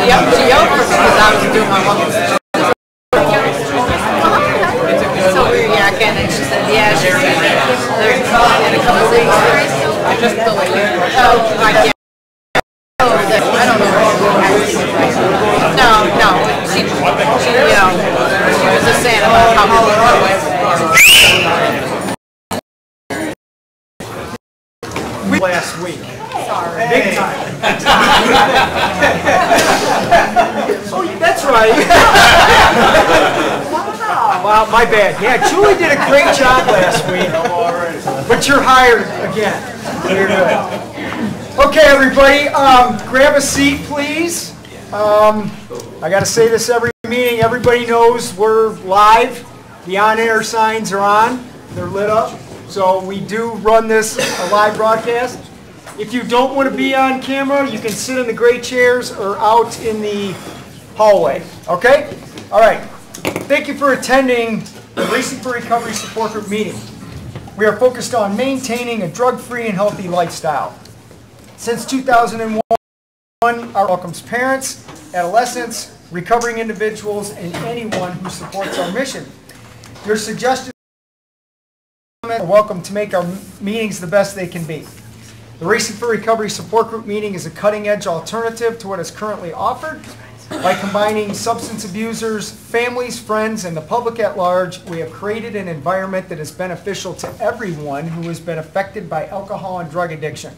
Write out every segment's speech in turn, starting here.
because I was doing my woman's. So we were yakking, and she said, yeah, they're in a couple of weeks. I just feel like, oh, I can't. Oh, I don't know. No, she was just saying about how last week. Sorry. Big time. Oh, that's right. Wow, my bad. Yeah, Julie did a great job last week. But you're hired again. You're good. Okay, everybody, grab a seat, please. I got to say this every meeting. Everybody knows we're live. The on-air signs are on. They're lit up. So we do run this a live broadcast. If you don't want to be on camera, you can sit in the gray chairs or out in the hallway. Okay? All right. Thank you for attending the Racing for Recovery Support Group meeting. We are focused on maintaining a drug-free and healthy lifestyle. Since 2001, our welcomes parents, adolescents, recovering individuals, and anyone who supports our mission. Your suggestions are welcome to make our meetings the best they can be. The Racing for Recovery Support Group meeting is a cutting-edge alternative to what is currently offered. By combining substance abusers, families, friends, and the public at large, we have created an environment that is beneficial to everyone who has been affected by alcohol and drug addiction.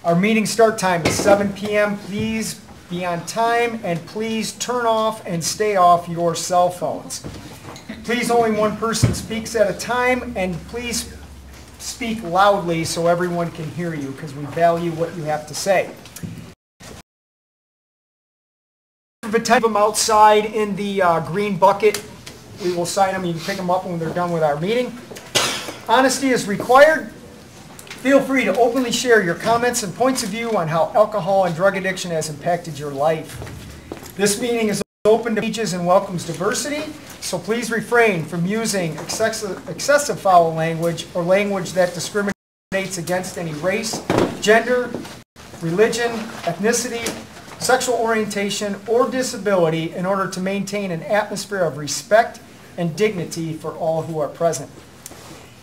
Our meeting start time is 7 p.m. Please be on time, and please turn off and stay off your cell phones. Please only one person speaks at a time, and please speak loudly so everyone can hear you, because we value what you have to say. Type them outside in the green bucket. We will sign them. You can pick them up when they're done with our meeting. Honesty is required. Feel free to openly share your comments and points of view on how alcohol and drug addiction has impacted your life. This meeting is open to ages and welcomes diversity, so please refrain from using excessive foul language or language that discriminates against any race, gender, religion, ethnicity, sexual orientation, or disability in order to maintain an atmosphere of respect and dignity for all who are present.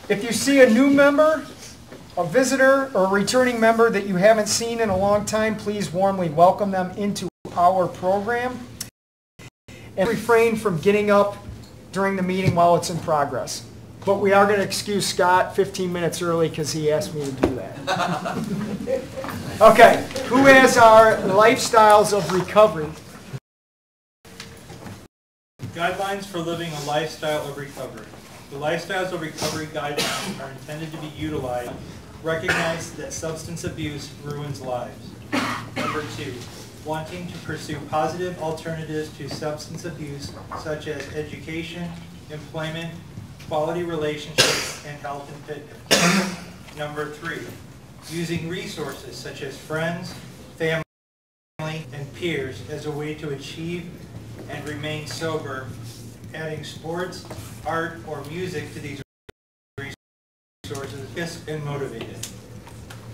If you see a new member, a visitor, or a returning member that you haven't seen in a long time, please warmly welcome them into our program. And refrain from getting up during the meeting while it's in progress. But we are going to excuse Scott 15 minutes early because he asked me to do that. Okay, who has our lifestyles of recovery? Guidelines for living a lifestyle of recovery. The lifestyles of recovery guidelines are intended to be utilized. Recognize that substance abuse ruins lives. Number 2, wanting to pursue positive alternatives to substance abuse such as education, employment, quality relationships, and health and fitness. Number 3, using resources such as friends, family, and peers as a way to achieve and remain sober, adding sports, art, or music to these resources and motivated.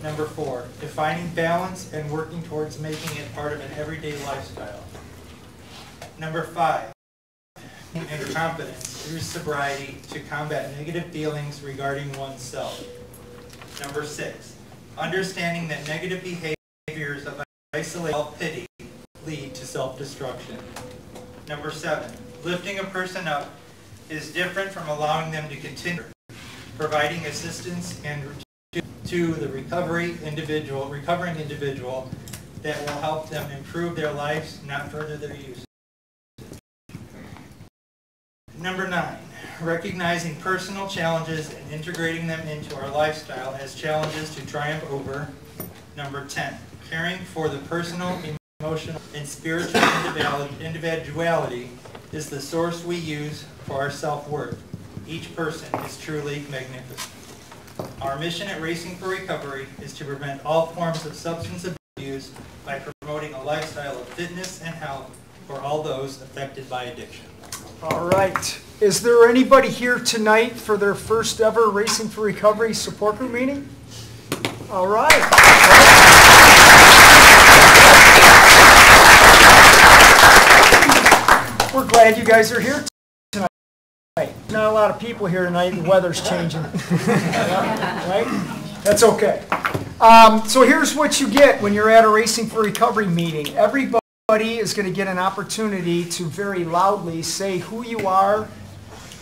Number 4, defining balance and working towards making it part of an everyday lifestyle. Number 5, and competence through sobriety to combat negative feelings regarding oneself. Number 6, understanding that negative behaviors of isolation and self-pity lead to self-destruction. Number 7, lifting a person up is different from allowing them to continue, providing assistance and to the recovering individual that will help them improve their lives, not further their use. Number 9, recognizing personal challenges and integrating them into our lifestyle as challenges to triumph over. Number 10, caring for the personal, emotional, and spiritual individuality is the source we use for our self-worth. Each person is truly magnificent. Our mission at Racing for Recovery is to prevent all forms of substance abuse by promoting a lifestyle of fitness and health for all those affected by addiction. All right. Is there anybody here tonight for their first ever Racing for Recovery support group meeting? All right. glad you guys are here tonight. Not a lot of people here tonight. The weather's changing. Right? That's okay. So here's what you get when you're at a Racing for Recovery meeting. Everybody is going to get an opportunity to very loudly say who you are,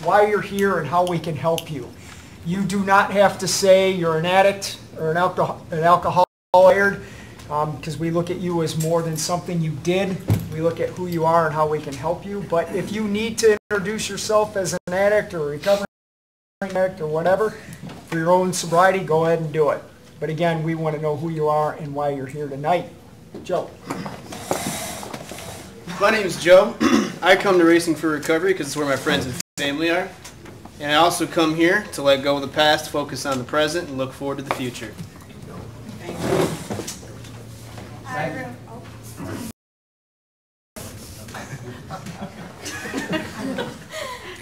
why you're here, and how we can help you. You do not have to say you're an addict or an alcoholic, because we look at you as more than something you did. We look at who you are and how we can help you. But if you need to introduce yourself as an addict or a recovering addict or whatever, for your own sobriety, go ahead and do it. But again, we want to know who you are and why you're here tonight. Joe. My name is Joe. I come to Racing for Recovery because it's where my friends and family are. And I also come here to let go of the past, focus on the present, and look forward to the future.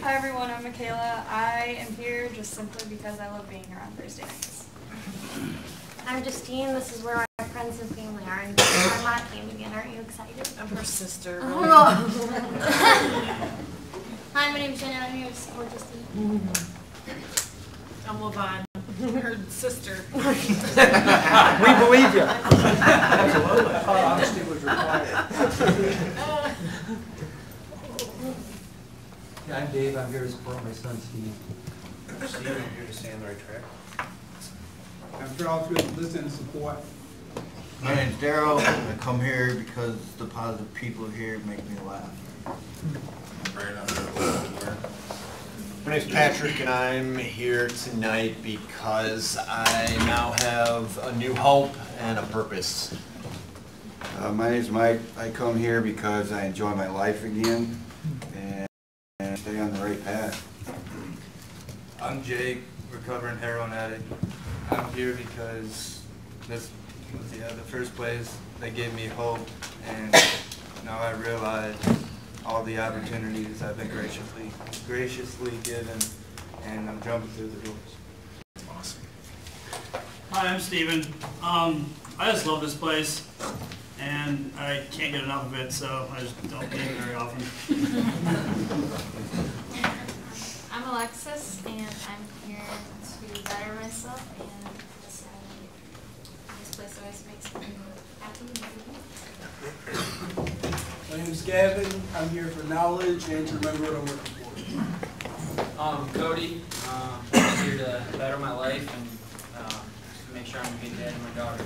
Hi everyone, I'm Michaela. I am here just simply because I love being here on Thursday nights. I'm Justine. This is where my friends and family are. And my mom came again. Aren't you excited? I'm her sister. Hi, my name's Jenna. I'm here to support Justine. I'm Levon, her sister. We believe you. Honesty was required. I'm Dave. I'm here to support my son, Steve. Steve, I'm here to stay on the right track. I'm Charles, here to listen and support. My name's Daryl. I come here because the positive people here make me laugh. My name's Patrick, and I'm here tonight because I now have a new hope and a purpose. My name's Mike. I come here because I enjoy my life again and stay on the right path. I'm Jake, recovering heroin addict. I'm here because this was the first place they gave me hope, and now I realize all the opportunities I've been graciously given, and I'm jumping through the doors. Awesome. Hi, I'm Steven. I just love this place, and I can't get enough of it, so I just don't leave it very often. I'm Alexis, and I'm here to better myself, and this place always makes me happy. My name is Gavin. I'm here for knowledge and to remember what I'm working for. Cody. I'm here to better my life and just make sure I'm a good dad to my daughter.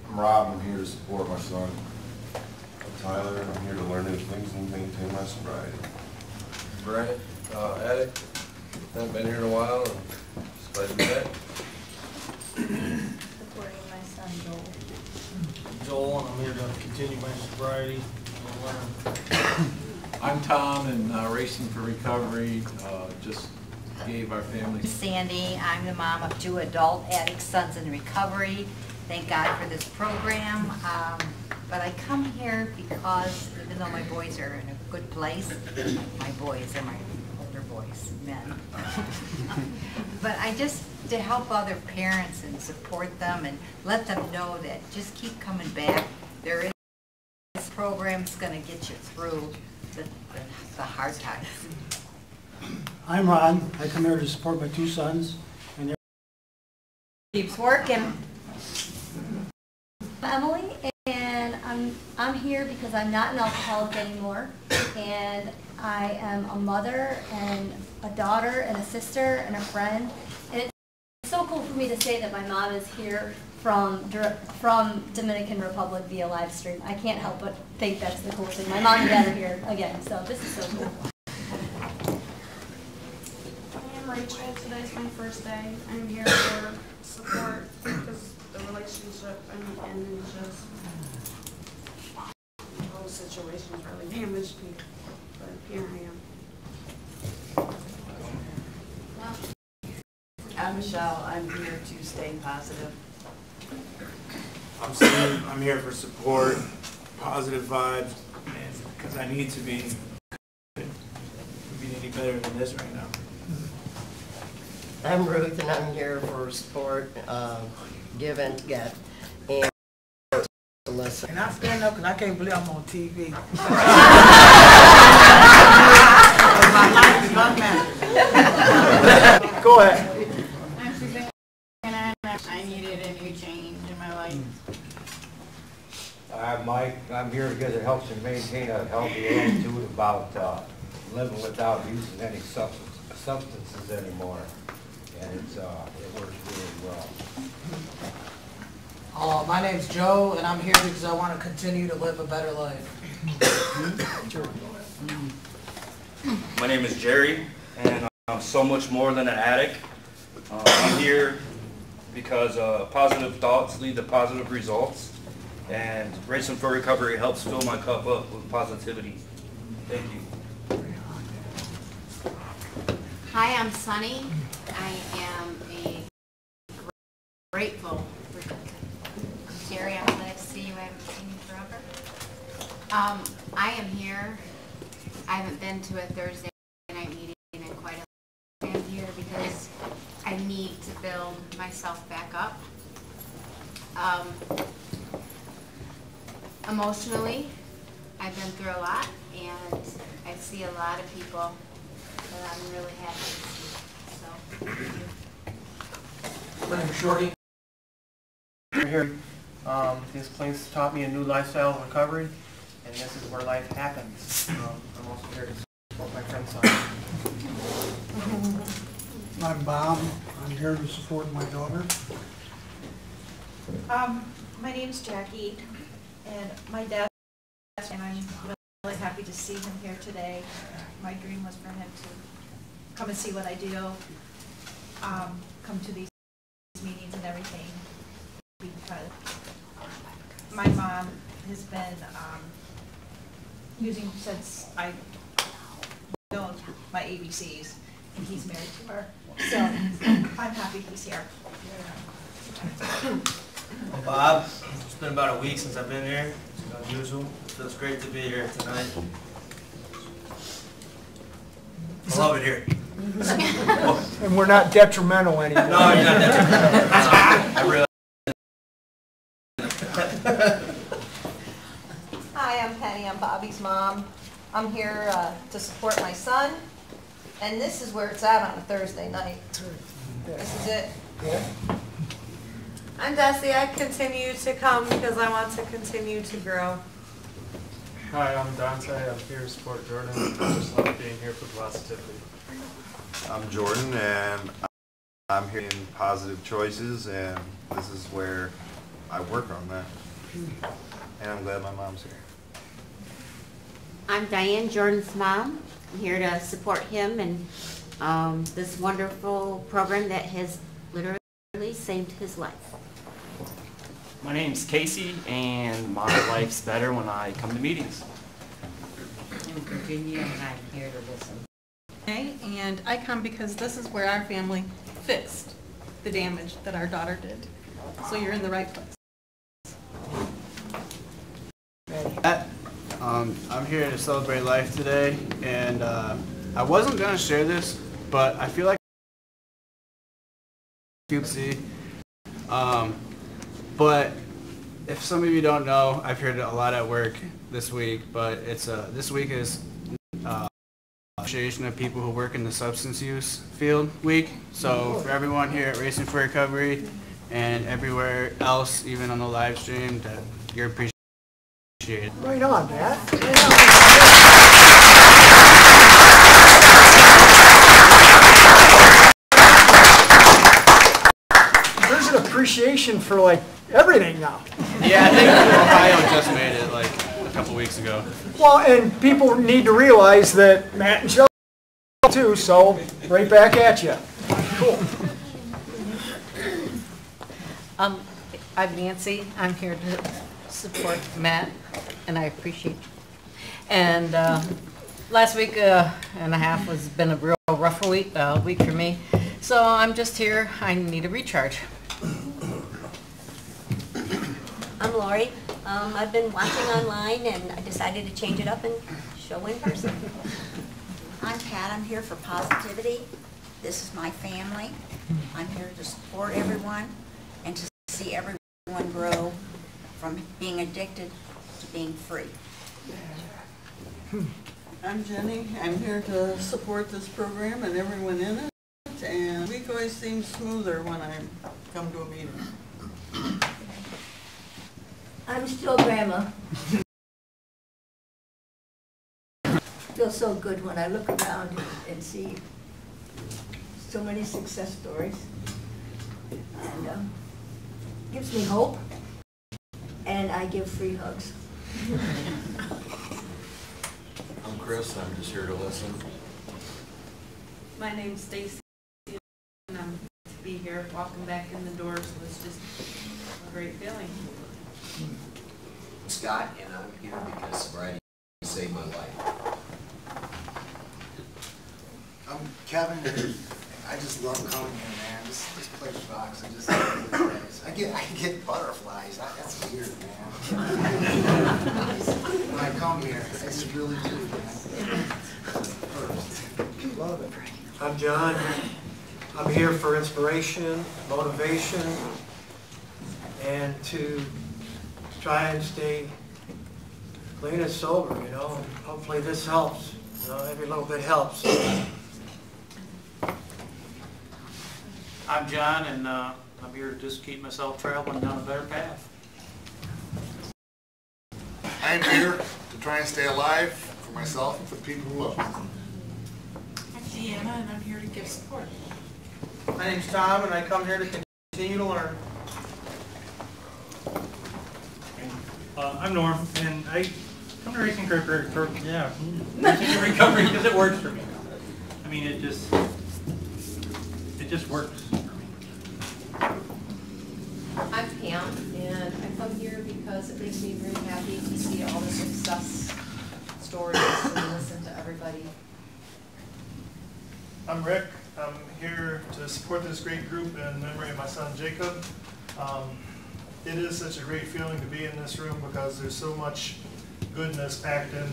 I'm Rob. I'm here to support my son. I'm Tyler. I'm here to learn new things and maintain my sobriety. Brent, addict. Haven't been here in a while, and just glad to be back. Supporting my son, Joel. Joel, and I'm here to continue my sobriety. I'm Tom, and Racing for Recovery just gave our family. Sandy, I'm the mom of 2 adult addict sons in recovery. Thank God for this program. But I come here because even though my boys are in a good place, my boys are my older boys, men. But I just, to help other parents and support them and let them know that just keep coming back. There is this program's going to get you through the hard times. I'm Ron. I come here to support my 2 sons. And keeps working. Emily, and I'm here because I'm not an alcoholic anymore, and I am a mother and a daughter and a sister and a friend, and it's so cool for me to say that my mom is here from Dominican Republic via live stream. I can't help but think that's the cool thing. My mom and dad are here again, so this is so cool. I'm Rachel. Today's my first day. I'm here for support because the relationship and just the whole situation really damaged me. But here I am. I'm Michelle. I'm here to stay positive. I'm Steve. I'm here for support, positive vibes, and because I need to be any better than this right now. I'm Ruth, and I'm here for support, give and get, and to listen. Can I stand up? Because I can't believe I'm on TV. My life is unmatched. Go ahead. I'm Suzanne, and I needed a new change in my life. I'm Mike. I'm here because it helps you maintain a healthy attitude about living without using any substances anymore. And it works really well. My name's Joe, and I'm here because I want to continue to live a better life. My name is Jerry, and I'm so much more than an addict. I'm here because positive thoughts lead to positive results, and Racing for Recovery helps fill my cup up with positivity. Thank you. Hi, I'm Sunny. I am grateful. Jerry, I'm glad to see you. I haven't seen you forever. I am here. I haven't been to a Thursday night meeting in quite a while. I'm here because I need to build myself back up. Emotionally, I've been through a lot, and I see a lot of people that I'm really happy to see. So, thank you. My name's Shorty. We're here. This place taught me a new lifestyle of recovery, and this is where life happens. I'm also here to support my friend's son. I'm Bob. I'm here to support my daughter. My name's Jackie, and my dad, and I'm really happy to see him here today. My dream was for him to come and see what I do, come to these meetings and everything, because my mom has been using since I know my ABCs, and he's married to her. So I'm happy he's here. Well, Bob, it's been about a week since I've been here. It's unusual. It feels great to be here tonight. I love it here. And we're not detrimental anymore. No, you're not detrimental. I really. Hi, I'm Penny. I'm Bobby's mom. I'm here to support my son, and this is where it's at on a Thursday night. This is it. I'm Desi. I continue to come because I want to continue to grow. Hi, I'm Dante. I'm here to support Jordan. I just love being here for positivity. I'm Jordan, and I'm here in Positive Choices, and this is where I work on that. And I'm glad my mom's here. I'm Diane, Jordan's mom. I'm here to support him and this wonderful program that has literally saved his life. My name's Casey, and my life's better when I come to meetings. I'm Virginia, and I'm here to listen. Okay, and I come because this is where our family fixed the damage that our daughter did. So you're in the right place. I'm here to celebrate life today, and I wasn't going to share this, but I feel like you can see. But if some of you don't know, I've heard it a lot at work this week, but it's this week is Association of People Who Work in the Substance Use Field Week. So for everyone here at Racing for Recovery and everywhere else, even on the live stream, that you're appreciated. Right on, Matt. There's an appreciation for like everything now. Yeah, I think Ohio just made it like a couple weeks ago. Well, and people need to realize that Matt and Joe too, so right back at you. Cool. I'm Nancy. I'm here to support Matt, and I appreciate you. And last week and a half has been a real rough week for me. So I'm just here. I need a recharge. I'm Lori. I've been watching online, and I decided to change it up and show in person. I'm Pat. I'm here for positivity. This is my family. I'm here to support everyone and to see everyone grow from being addicted to being free. I'm Jenny. I'm here to support this program and everyone in it. And the week always seems smoother when I come to a meeting. I'm still grandma. Feels so good when I look around and see so many success stories. And gives me hope. And I give free hugs. I'm Chris. I'm just here to listen. My name's Stacy, and I'm to be here, walking back in the door, so it's just a great feeling. Scott, and I'm here because sobriety saved my life. I'm Kevin, and I just love coming here, man. This place rocks. I just love this place. I get butterflies. That's weird, man. When I come here, I just really do, man. First, love it. I'm John. I'm here for inspiration, motivation, and to try and stay clean and sober, you know. Hopefully this helps. You know, every little bit helps. I'm John, and I'm here to just keep myself traveling down a better path. I'm here to try and stay alive for myself and for the people who love me. I'm Deanna, and I'm here to give support. My name's Tom, and I come here to continue to learn. I'm Norm, and I come to Racing for recovery because it works for me. I mean, it just works for me. I'm Pam, and I come here because it makes me very happy to see all the success stories and listen to everybody. I'm Rick. I'm here to support this great group in memory of my son Jacob. It is such a great feeling to be in this room because there's so much goodness packed in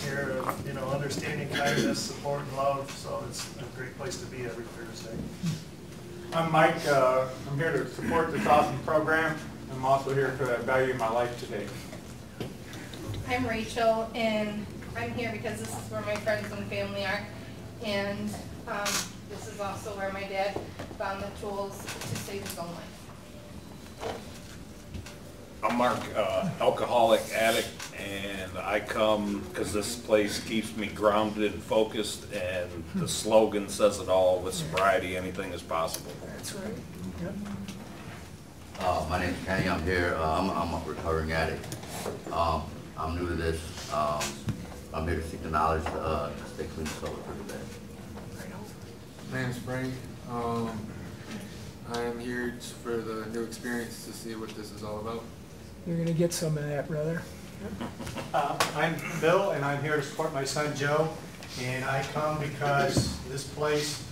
here of, you know, understanding, kindness, support, and love. So it's a great place to be every Thursday. I'm Mike. I'm here to support this awesome program. I'm also here to value my life today. I'm Rachel, and I'm here because this is where my friends and family are. And this is also where my dad found the tools to save his own life. I'm Mark, alcoholic addict, and I come because this place keeps me grounded and focused, and the slogan says it all: with sobriety, anything is possible. That's right. My name's Kenny. I'm here. I'm a recovering addict. I'm new to this. I'm here to seek the knowledge to stay clean and sober for the day. My name's Frank. I am here for the new experience to see what this is all about. You're going to get some of that, brother. I'm Bill, and I'm here to support my son Joe. And I come because this place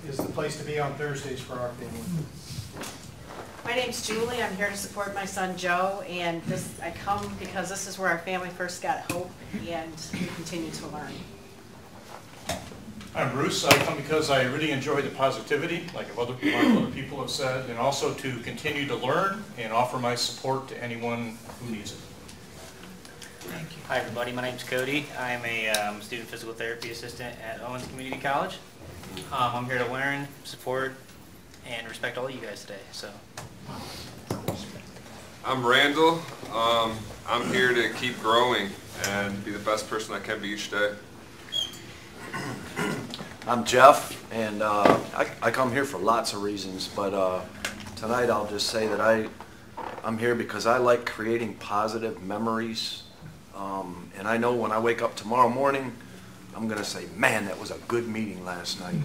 is the place to be on Thursdays for our family. My name's Julie. I'm here to support my son Joe, and I come because this is where our family first got hope, and we continue to learn. I'm Bruce. I come because I really enjoy the positivity, like other people have said, and also to continue to learn and offer my support to anyone who needs it. Thank you. Hi everybody, my name's Cody. I'm a student physical therapy assistant at Owens Community College. I'm here to learn, support, and respect all of you guys today. So. I'm Randall. I'm here to keep growing and be the best person I can be each day. I'm Jeff, and I come here for lots of reasons, but tonight I'll just say that I'm here because I like creating positive memories, and I know when I wake up tomorrow morning, I'm going to say, man, that was a good meeting last night,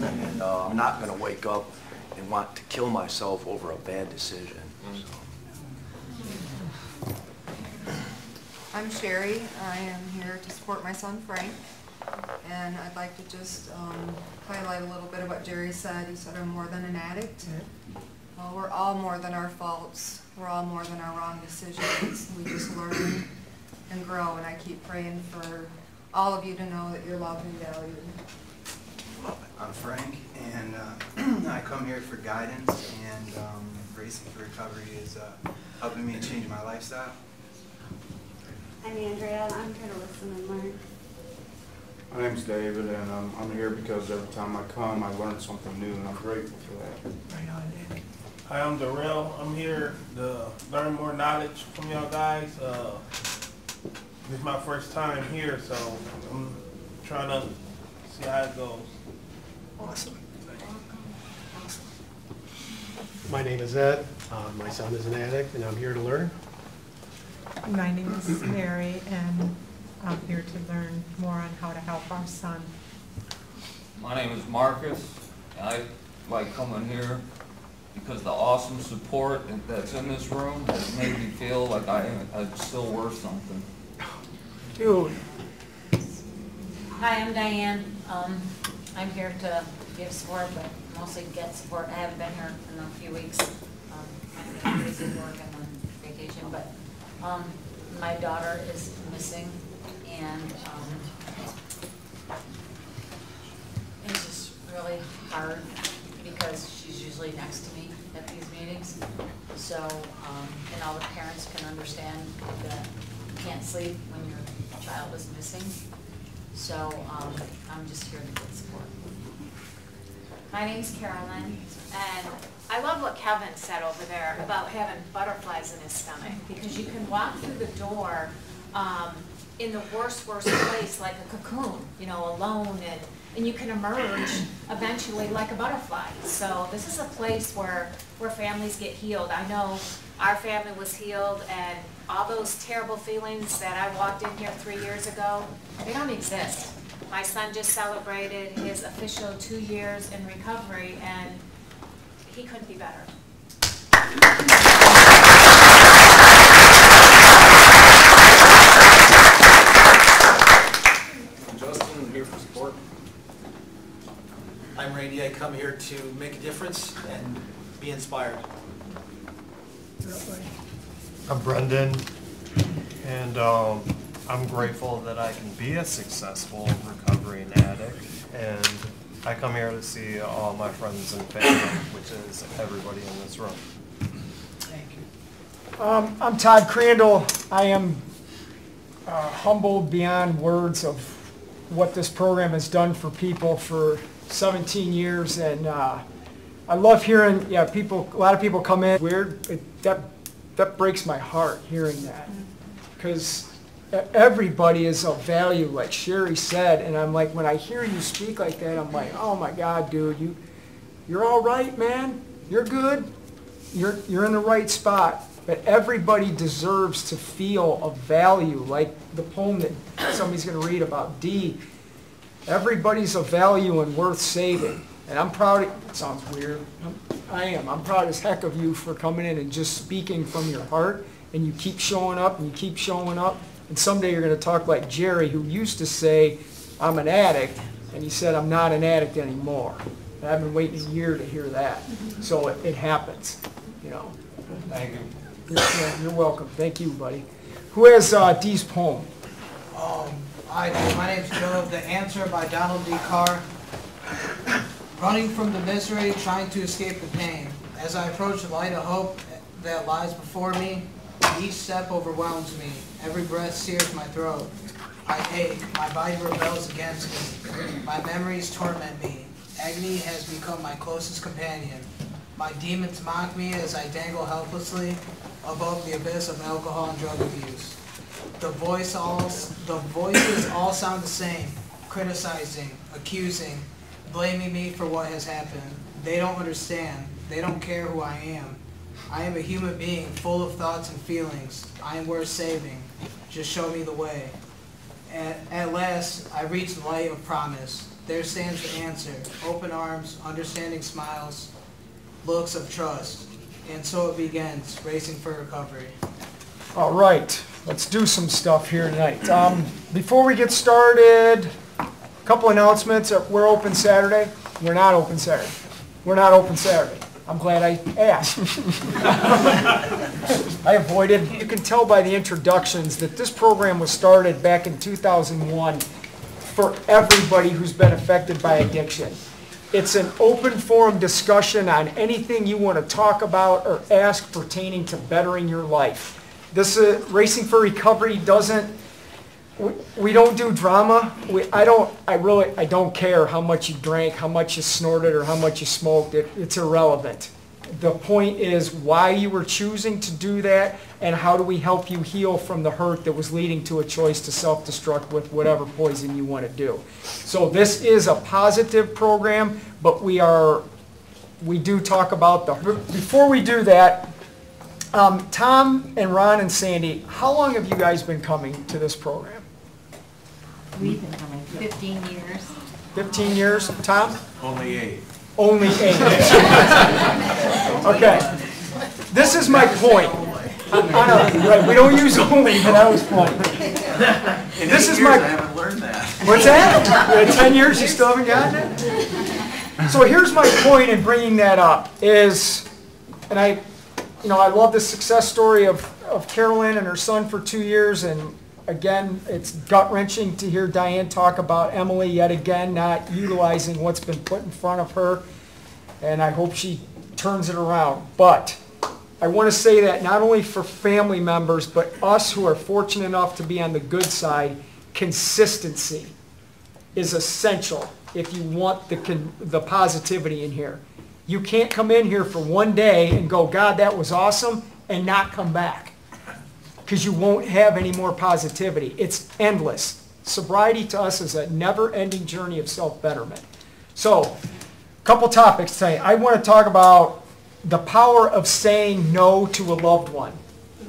and I'm not going to wake up and want to kill myself over a bad decision. So. I'm Sherry. I am here to support my son Frank. And I'd like to just highlight a little bit of what Jerry said. He said I'm more than an addict. Well, we're all more than our faults. We're all more than our wrong decisions. We just learn and grow, and I keep praying for all of you to know that you're loved and valued. I'm Frank, and I come here for guidance, and Racing for Recovery is helping me change my lifestyle. I'm Andrea, and I'm here to listen and learn. My name's David, and I'm here because every time I come, I learn something new, and I'm grateful for that. Right on, Danny. Hi, I'm Darrell. I'm here to learn more knowledge from y'all guys. This is my first time here, so I'm trying to see how it goes. Awesome. My name is Ed. My son is an addict, and I'm here to learn. My name is Mary, and I'm here to learn more on how to help our son. My name is Marcus, and I like coming here because the awesome support that's in this room has made me feel like I'm still worth something. Dude. Hi, I'm Diane. I'm here to give support, but mostly get support. I haven't been here in a few weeks. I'm busy work and on vacation, but my daughter is missing, and it's just really hard because she's usually next to me at these meetings. So, and all the parents can understand that you can't sleep when your child is missing. So I'm just here to get support. My name's Carolyn, and I love what Kevin said over there about having butterflies in his stomach, because you can walk through the door in the worst place, like a cocoon, you know, alone, and you can emerge eventually like a butterfly. So this is a place where families get healed. I know our family was healed, and all those terrible feelings that I walked in here 3 years ago, they don't exist. My son just celebrated his official 2 years in recovery, and he couldn't be better. Justin, here for support. I'm Randy. I come here to make a difference and be inspired. I'm Brendan, and I'm grateful that I can be a successful recovering addict, and I come here to see all my friends and family, which is everybody in this room. Thank you. I'm Todd Crandall. I am humbled beyond words of what this program has done for people for 17 years, and I love hearing, people. A lot of people come in weird. That breaks my heart hearing that, because everybody is of value, like Sherry said, and I'm like, when I hear you speak like that, I'm like, oh my God, dude, you're all right, man. You're good. You're in the right spot. But everybody deserves to feel of value, like the poem that somebody's going to read about Dee. Everybody's of value and worth saving. And I'm proud, it sounds weird, I'm proud as heck of you for coming in and just speaking from your heart, and you keep showing up and you keep showing up, and someday you're going to talk like Jerry, who used to say, I'm an addict, and he said, I'm not an addict anymore. And I've been waiting a year to hear that. So it happens, you know. Thank you. You're welcome. Thank you, buddy. Who has Dee's poem? I do. My name's Joe. The Answer by Donald D. Carr. Running from the misery, trying to escape the pain. As I approach the light of hope that lies before me, each step overwhelms me. Every breath sears my throat. I ache. My body rebels against me. My memories torment me. Agony has become my closest companion. My demons mock me as I dangle helplessly above the abyss of alcohol and drug abuse. The voices all sound the same, criticizing, accusing, blaming me for what has happened. They don't understand. They don't care who I am. I am a human being full of thoughts and feelings. I am worth saving. Just show me the way. At last, I reach the light of promise. There stands the answer. Open arms, understanding smiles, looks of trust. And so it begins, racing for recovery. All right, let's do some stuff here tonight. Before we get started, a couple announcements. We're open Saturday. We're not open Saturday. We're not open Saturday. I'm glad I asked. I avoided. You can tell by the introductions that this program was started back in 2001 for everybody who's been affected by addiction. It's an open forum discussion on anything you want to talk about or ask pertaining to bettering your life. This Racing for Recovery doesn't, we don't do drama. I don't care how much you drank, how much you snorted, or how much you smoked. It's irrelevant. The point is why you were choosing to do that, and how do we help you heal from the hurt that was leading to a choice to self-destruct with whatever poison you want to do. So this is a positive program, but we do talk about the hurt. Before we do that, Tom and Ron and Sandy, how long have you guys been coming to this program? We've been coming 15 years. 15 years? Tom? Only 8. Only 8. Okay. This is my point. Right, we don't use only, but that was funny. This is my. I haven't learned that. What's that? In 10 years, you still haven't gotten it? So here's my point in bringing that up is, and I love the success story of Carolyn and her son for 2 years, and again, it's gut-wrenching to hear Diane talk about Emily yet again, not utilizing what's been put in front of her, and I hope she turns it around. But I want to say that not only for family members, but us who are fortunate enough to be on the good side, consistency is essential if you want the positivity in here. You can't come in here for one day and go, God, that was awesome, and not come back, because you won't have any more positivity. It's endless. Sobriety to us is a never-ending journey of self-betterment. So, a couple topics today. I want to talk about the power of saying no to a loved one.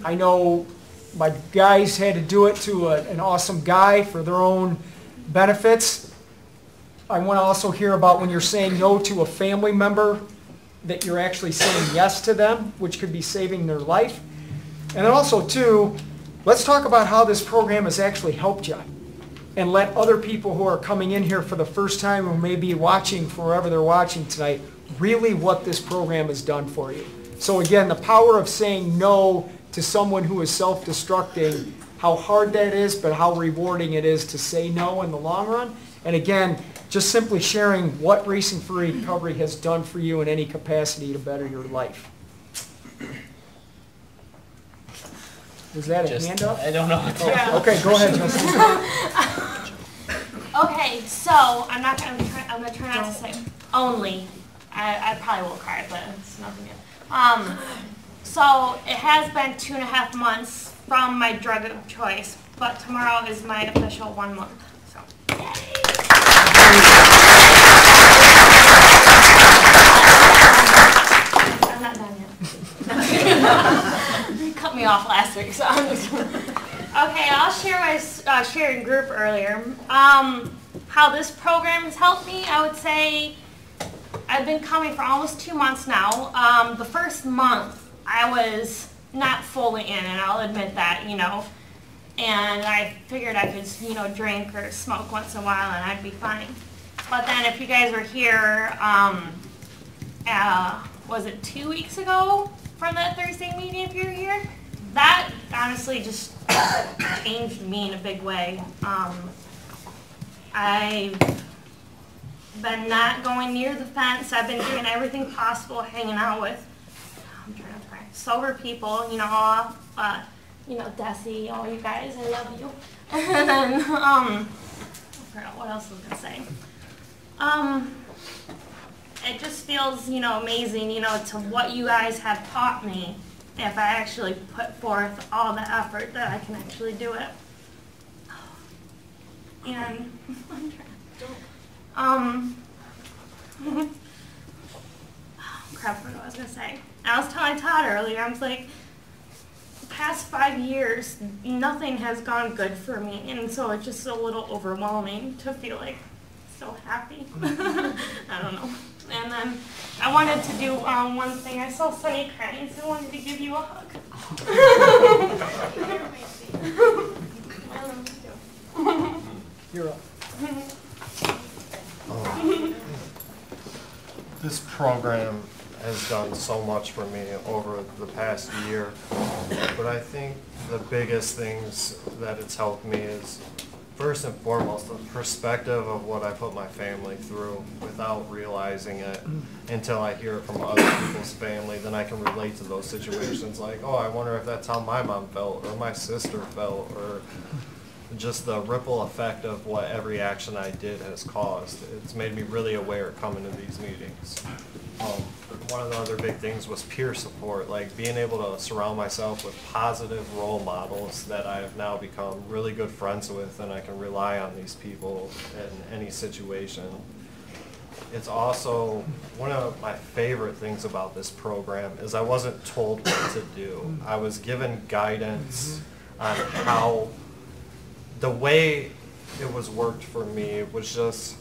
I know my guys had to do it to an awesome guy for their own benefits. I want to also hear about when you're saying no to a family member, that you're actually saying yes to them, which could be saving their life. And then also, too, let's talk about how this program has actually helped you. And let other people who are coming in here for the first time, or may be watching forever they're watching tonight, really what this program has done for you. So again, the power of saying no to someone who is self-destructing, how hard that is, but how rewarding it is to say no in the long run. And again, just simply sharing what Racing for Recovery has done for you in any capacity to better your life. Was that a hand up? I don't know. Oh, okay, go ahead, Justin. Okay, so I'm gonna try not to say only. I probably will cry, but it's nothing new. So it has been 2.5 months from my drug of choice, but tomorrow is my official 1 month. So I'm not done yet. You cut me off last week, so I'm just okay. I'll share my sharing group earlier. How this program has helped me, I would say. I've been coming for almost 2 months now. The first month, I was not fully in, and I'll admit that, and I figured I could, drink or smoke once in a while and I'd be fine. But then if you guys were here, was it 2 weeks ago from that Thursday meeting if you were here? That honestly just changed me in a big way. I've been not going near the fence. I've been doing everything possible, hanging out with, I'm trying to cry, sober people, all, Desi, all you guys, I love you. And then, I forgot what else I was going to say. It just feels, amazing, to what you guys have taught me, if I actually put forth all the effort that I can actually do it. And, crap, what I was going to say. I was telling Todd earlier, I was like, the past 5 years, nothing has gone good for me, and so it's just a little overwhelming to feel like so happy. I don't know. And then I wanted to do one thing. I saw Sunny crying, so I wanted to give you a hug. You're up. This program has done so much for me over the past year, but I think the biggest things that it's helped me is first and foremost, the perspective of what I put my family through without realizing it until I hear it from other people's family. Then I can relate to those situations like, oh, I wonder if that's how my mom felt or my sister felt, or just the ripple effect of what every action I did has caused. It's made me really aware coming to these meetings. One of the other big things was peer support, like being able to surround myself with positive role models that I have now become really good friends with, and I can rely on these people in any situation. It's also one of my favorite things about this program is I wasn't told what to do. I was given guidance on how, the way it was worked for me was just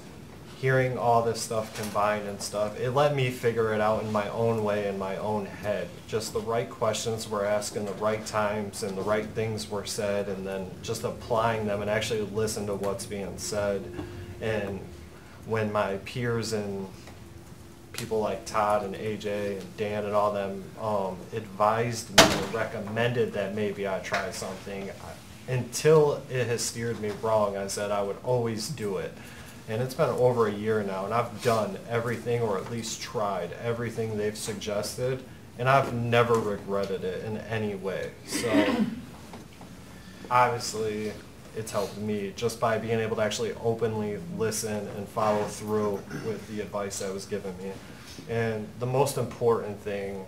hearing all this stuff combined and stuff. It let me figure it out in my own way, in my own head. Just the right questions were asked in the right times and the right things were said, and then just applying them and actually listen to what's being said. And when my peers and people like Todd and AJ and Dan and all them advised me or recommended that maybe I try something, until it has steered me wrong, I said I would always do it. And it's been over a year now, and I've done everything, or at least tried everything they've suggested, and I've never regretted it in any way. So obviously it's helped me just by being able to actually openly listen and follow through with the advice that was given me. And the most important thing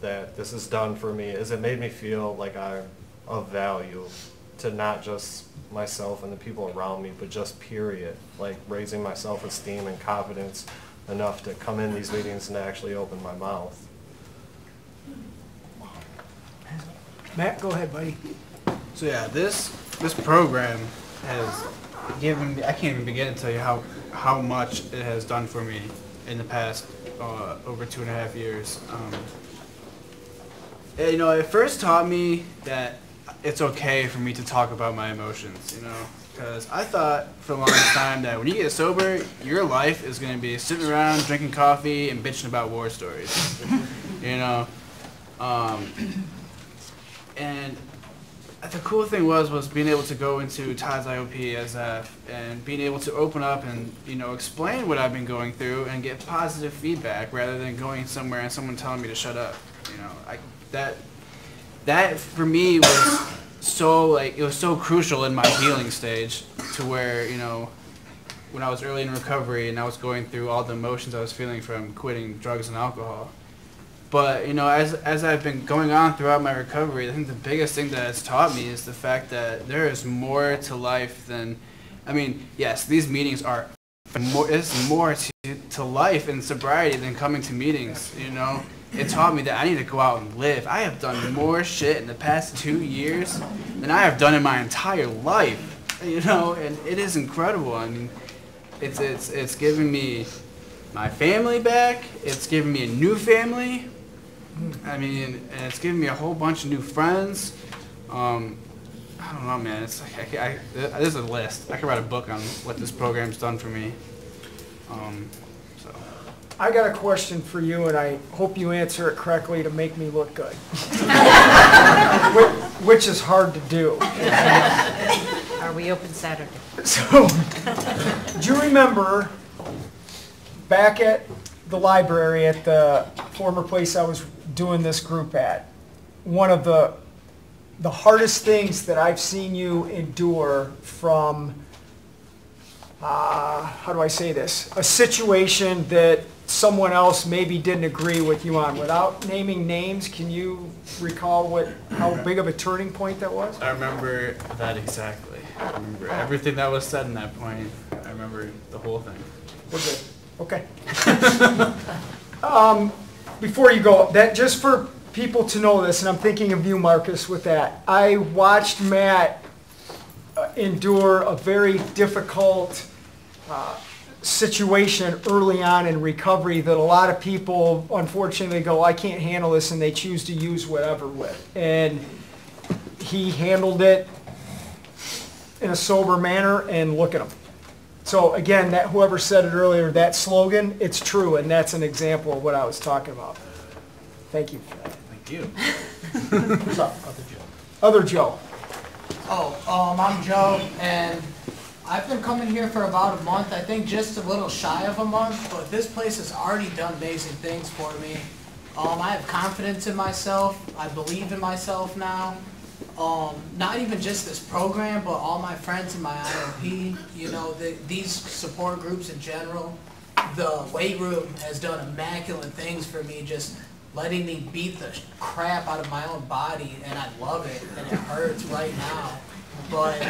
that this has done for me is it made me feel like I'm of value to not just myself and the people around me, but just period, like raising my self-esteem and confidence enough to come in these meetings and actually open my mouth. Matt, go ahead, buddy. So yeah, this program has given me, I can't even begin to tell you how much it has done for me in the past over 2.5 years. You know, it first taught me that it's okay for me to talk about my emotions, you know, because I thought for the longest time that when you get sober, your life is going to be sitting around drinking coffee and bitching about war stories, you know. And the cool thing was being able to go into Todd's IOP as and being able to open up and, you know, explain what I've been going through and get positive feedback rather than going somewhere and someone telling me to shut up, you know. That for me was so, like, it was so crucial in my healing stage to where, you know, when I was early in recovery and I was going through all the emotions I was feeling from quitting drugs and alcohol. But, you know, as I've been going on throughout my recovery, I think the biggest thing that it's taught me is the fact that there is more to life than, I mean, yes, these meetings are more, it's more to life and sobriety than coming to meetings, you know. It taught me that I need to go out and live. I have done more shit in the past 2 years than I have done in my entire life, you know, and it is incredible. I mean, it's given me my family back. It's given me a new family. I mean, and it's given me a whole bunch of new friends. I don't know, man. It's like there's a list. I could write a book on what this program's done for me. So. I got a question for you, and I hope you answer it correctly to make me look good. Which is hard to do. Are we open Saturday? So, do you remember back at the library at the former place I was doing this group at, one of the hardest things that I've seen you endure from, how do I say this, a situation that someone else maybe didn't agree with you on. Without naming names, can you recall how big of a turning point that was? I remember that exactly. I remember everything that was said in that point. I remember the whole thing. We're good. Okay. Before you go, that just for people to know this, and I'm thinking of you, Marcus, with that. I watched Matt endure a very difficult situation early on in recovery that a lot of people unfortunately go, I can't handle this, and they choose to use whatever with. And he handled it in a sober manner, and look at him. So again, that whoever said it earlier, that slogan, it's true, and that's an example of what I was talking about. Thank you for that. Thank you. What's up, Other Joe? Oh, I'm Joe, and I've been coming here for about a month, I think just a little shy of a month, but this place has already done amazing things for me. I have confidence in myself, I believe in myself now. Not even just this program, but all my friends in my IOP, you know, these support groups in general. The weight room has done immaculate things for me, just letting me beat the crap out of my own body, and I love it, and it hurts right now. But,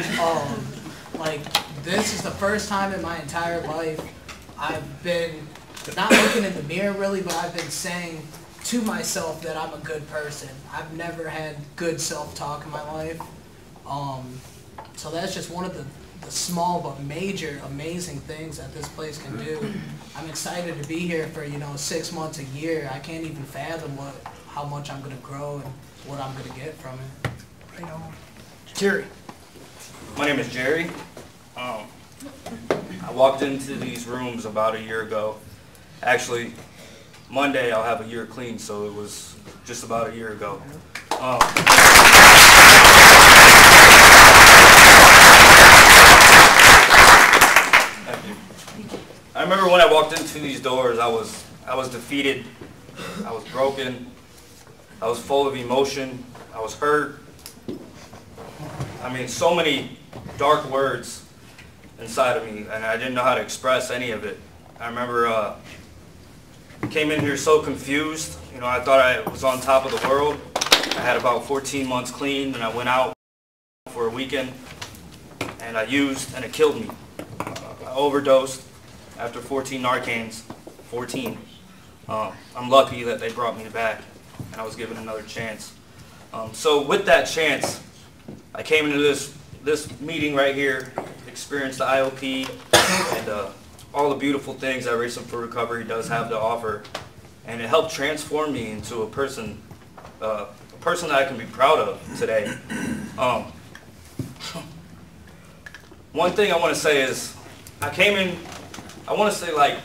like, this is the first time in my entire life I've been, not looking in the mirror really, but I've been saying to myself that I'm a good person. I've never had good self-talk in my life. So that's just one of the small but major amazing things that this place can do. I'm excited to be here for, you know, 6 months, a year. I can't even fathom how much I'm gonna grow and what I'm gonna get from it. Right on. Jerry. My name is Jerry. I walked into these rooms about a year ago. Actually, Monday I'll have a year clean, so it was just about a year ago. Thank you. I remember when I walked into these doors, I was defeated, I was broken, I was full of emotion, I was hurt. I mean, so many dark words inside of me, and I didn't know how to express any of it. I remember came in here so confused. You know, I thought I was on top of the world. I had about 14 months clean, and I went out for a weekend, and I used, and it killed me. I overdosed after 14 Narcans, 14. I'm lucky that they brought me back, and I was given another chance. So with that chance, I came into this meeting right here, experienced the IOP, and all the beautiful things that Racing for Recovery does have to offer, and it helped transform me into a person that I can be proud of today. One thing I want to say is, I came in, I want to say, like,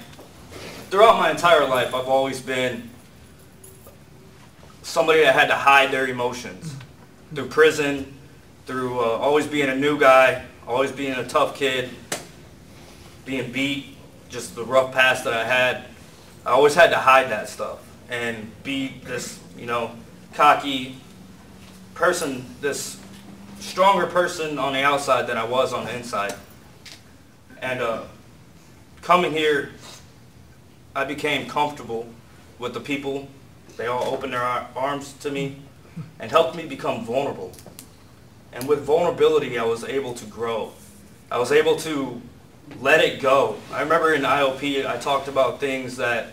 throughout my entire life, I've always been somebody that had to hide their emotions. Through prison, through always being a new guy, always being a tough kid, being beat, just the rough past that I had. I always had to hide that stuff and be this, you know, cocky person, this stronger person on the outside than I was on the inside. And coming here, I became comfortable with the people. They all opened their arms to me and helped me become vulnerable. And with vulnerability, I was able to grow. I was able to let it go. I remember in IOP, I talked about things that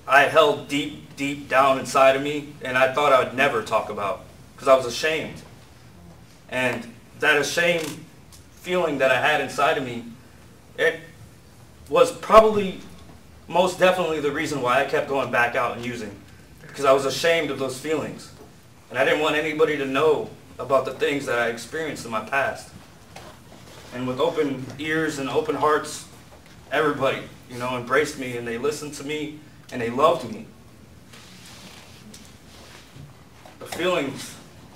I held deep, deep down inside of me, and I thought I would never talk about because I was ashamed. And that ashamed feeling that I had inside of me, it was probably most definitely the reason why I kept going back out and using, because I was ashamed of those feelings. And I didn't want anybody to know about the things that I experienced in my past. And with open ears and open hearts, everybody, you know, embraced me, and they listened to me, and they loved me. The feelings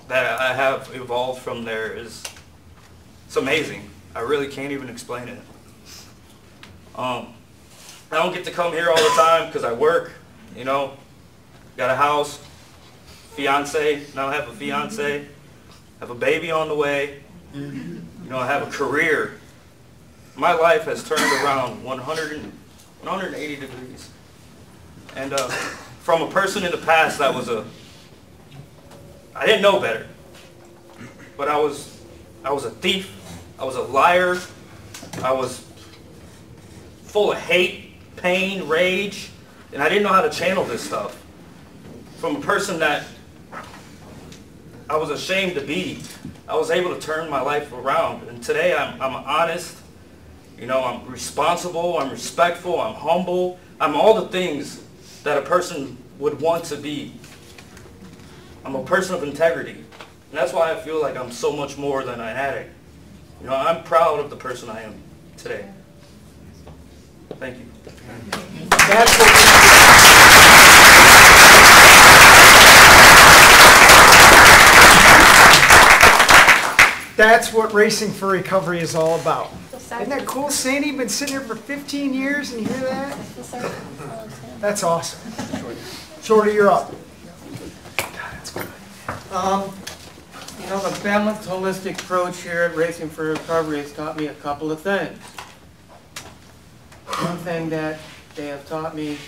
that I have evolved from there it's amazing. I really can't even explain it. I don't get to come here all the time because I work, you know, got a house, fiance, now I have a fiance, have a baby on the way, you know, I have a career. My life has turned around 180 degrees. And from a person in the past that was I didn't know better, but I was a thief, I was a liar, I was full of hate, pain, rage, and I didn't know how to channel this stuff. From a person that I was ashamed to be, I was able to turn my life around. And today I'm honest, you know, I'm responsible, I'm respectful, I'm humble, I'm all the things that a person would want to be. I'm a person of integrity. And that's why I feel like I'm so much more than an addict. You know, I'm proud of the person I am today. Thank you. That's what That's what Racing for Recovery is all about. Isn't that cool, Sandy? You've been sitting here for 15 years and you hear that? That's awesome. Shorty, you're up. You know, the balanced, holistic approach here at Racing for Recovery has taught me a couple of things. One thing that they have taught me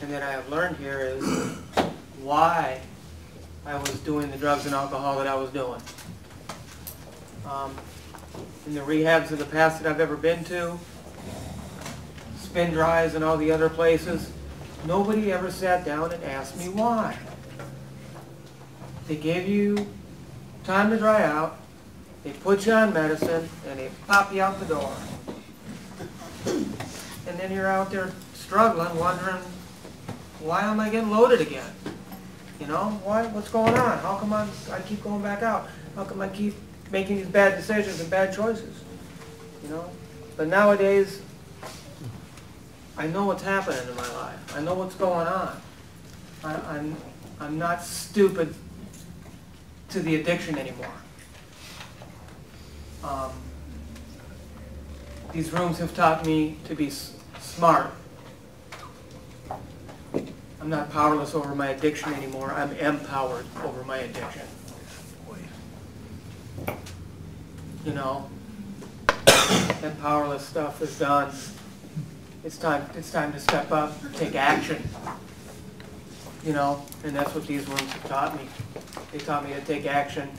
and that I have learned here is why I was doing the drugs and alcohol that I was doing. In the rehabs of the past that I've ever been to, spin dries and all the other places, nobody ever sat down and asked me why. They gave you time to dry out, they put you on medicine, and they pop you out the door. And then you're out there struggling, wondering, why am I getting loaded again? You know, why? What's going on? How come I keep going back out? How come I keep making these bad decisions and bad choices? You know? But nowadays, I know what's happening in my life. I know what's going on. I'm not stupid to the addiction anymore. These rooms have taught me to be smart. I'm not powerless over my addiction anymore. I'm empowered over my addiction. You know, that powerless stuff is done. It's time to step up, take action. You know, and that's what these rooms have taught me. They taught me to take action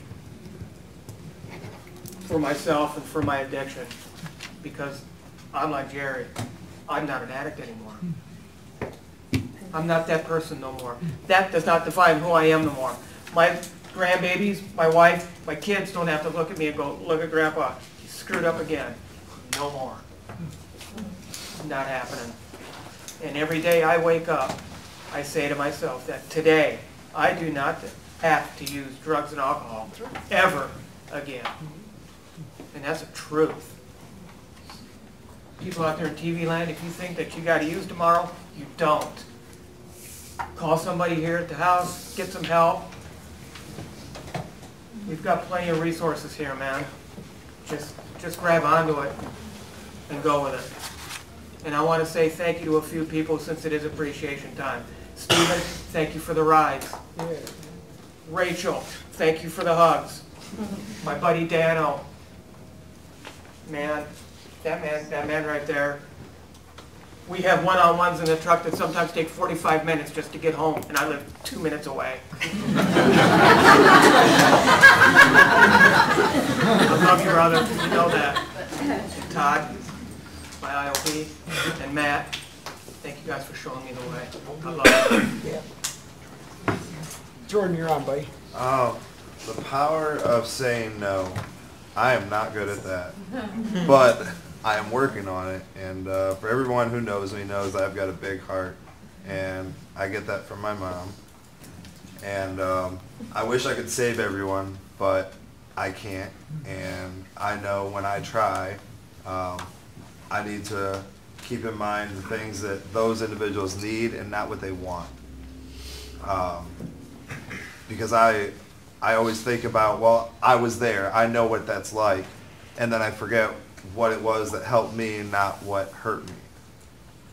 for myself and for my addiction. Because I'm like Jerry. I'm not an addict anymore. I'm not that person no more. That does not define who I am no more. My grandbabies, my wife, my kids don't have to look at me and go, look at Grandpa, he's screwed up again. No more. Not happening. And every day I wake up, I say to myself that today I do not have to use drugs and alcohol ever again. And that's the truth. People out there in TV land, if you think that you got to use tomorrow, you don't. Call somebody here at the house, get some help. We've got plenty of resources here, man. Just grab onto it and go with it. And I want to say thank you to a few people since it is appreciation time. Stephen, thank you for the rides. Rachel, thank you for the hugs. My buddy Dano. Man, that man right there. We have one-on-ones in the truck that sometimes take 45 minutes just to get home, and I live 2 minutes away. I love you, brother. You know that. And Todd, my IOP, and Matt, thank you guys for showing me the way. I love you. Jordan, you're on, buddy. Oh, the power of saying no. I am not good at that, but I am working on it, and for everyone who knows me knows I've got a big heart, and I get that from my mom, and I wish I could save everyone, but I can't, and I know when I try, I need to keep in mind the things that those individuals need and not what they want, because I always think about, well, I was there, I know what that's like, and then I forget what it was that helped me and not what hurt me.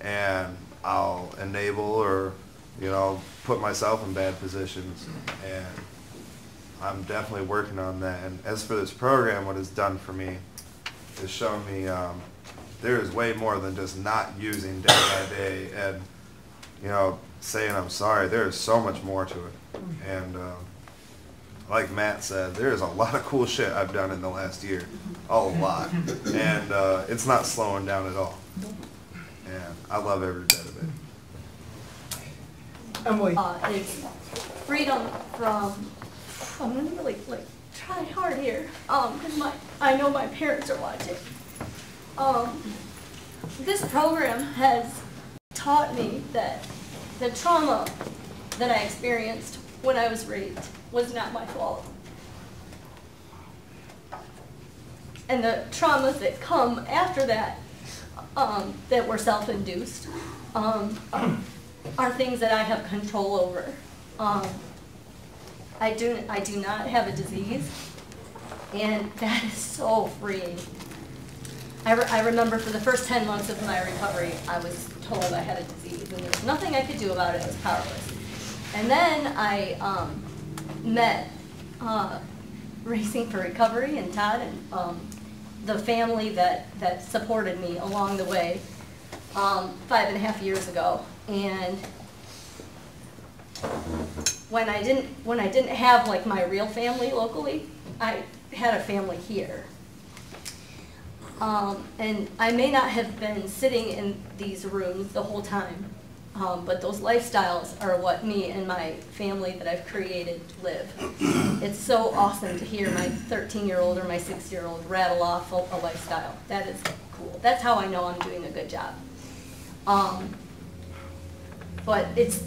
And I'll enable or, you know, put myself in bad positions, and I'm definitely working on that. And as for this program, what it's done for me is shown me there is way more than just not using day by day and, you know, saying I'm sorry. There is so much more to it. And like Matt said, there is a lot of cool shit I've done in the last year. A lot. And it's not slowing down at all. And I love every bit of it. Emily. It's freedom from, I'm gonna really try hard here, because I know my parents are watching. This program has taught me that the trauma that I experienced when I was raped was not my fault. And the traumas that come after that, that were self-induced, are things that I have control over. I do not have a disease, and that is so freeing. I remember for the first 10 months of my recovery, I was told I had a disease, and there was nothing I could do about it. I was powerless. And then I met Racing for Recovery and Todd and the family that supported me along the way 5.5 years ago. And when I didn't have like my real family locally, I had a family here. And I may not have been sitting in these rooms the whole time, but those lifestyles are what me and my family that I've created live. It's so awesome to hear my 13-year-old or my 6-year-old rattle off a lifestyle. That is cool. That's how I know I'm doing a good job. But it's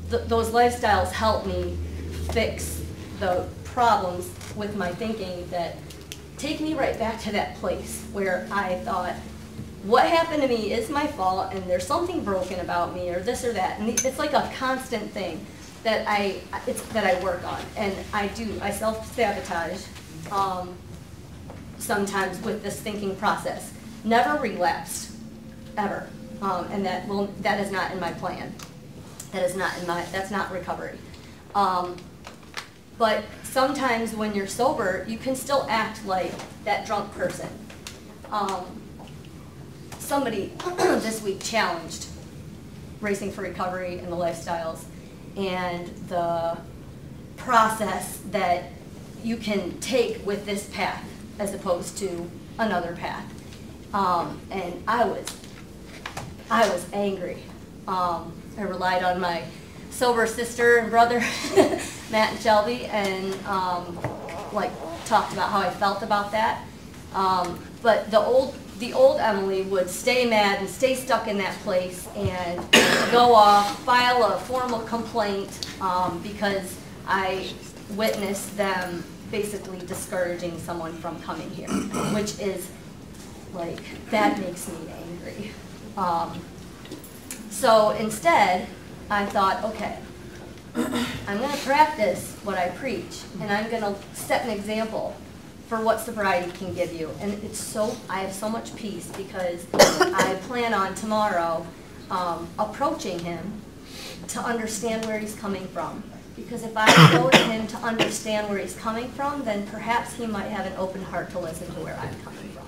those lifestyles help me fix the problems with my thinking that take me right back to that place where I thought, what happened to me is my fault and there's something broken about me or this or that. And it's like a constant thing that I work on. And I self-sabotage sometimes with this thinking process. Never relapsed, ever. And that is not in my plan. That's not recovery. But sometimes when you're sober, you can still act like that drunk person. Somebody this week challenged Racing for Recovery and the lifestyles and the process that you can take with this path as opposed to another path. And I was angry. I relied on my sober sister and brother, Matt and Shelby, and like talked about how I felt about that. But the old Emily would stay mad and stay stuck in that place and go off, file a formal complaint because I witnessed them basically discouraging someone from coming here, which is like, that makes me angry. So instead, I thought, okay, I'm going to practice what I preach, and I'm going to set an example for what sobriety can give you. And I have so much peace because I plan on tomorrow approaching him to understand where he's coming from. Because if I go to him to understand where he's coming from, then perhaps he might have an open heart to listen to where I'm coming from.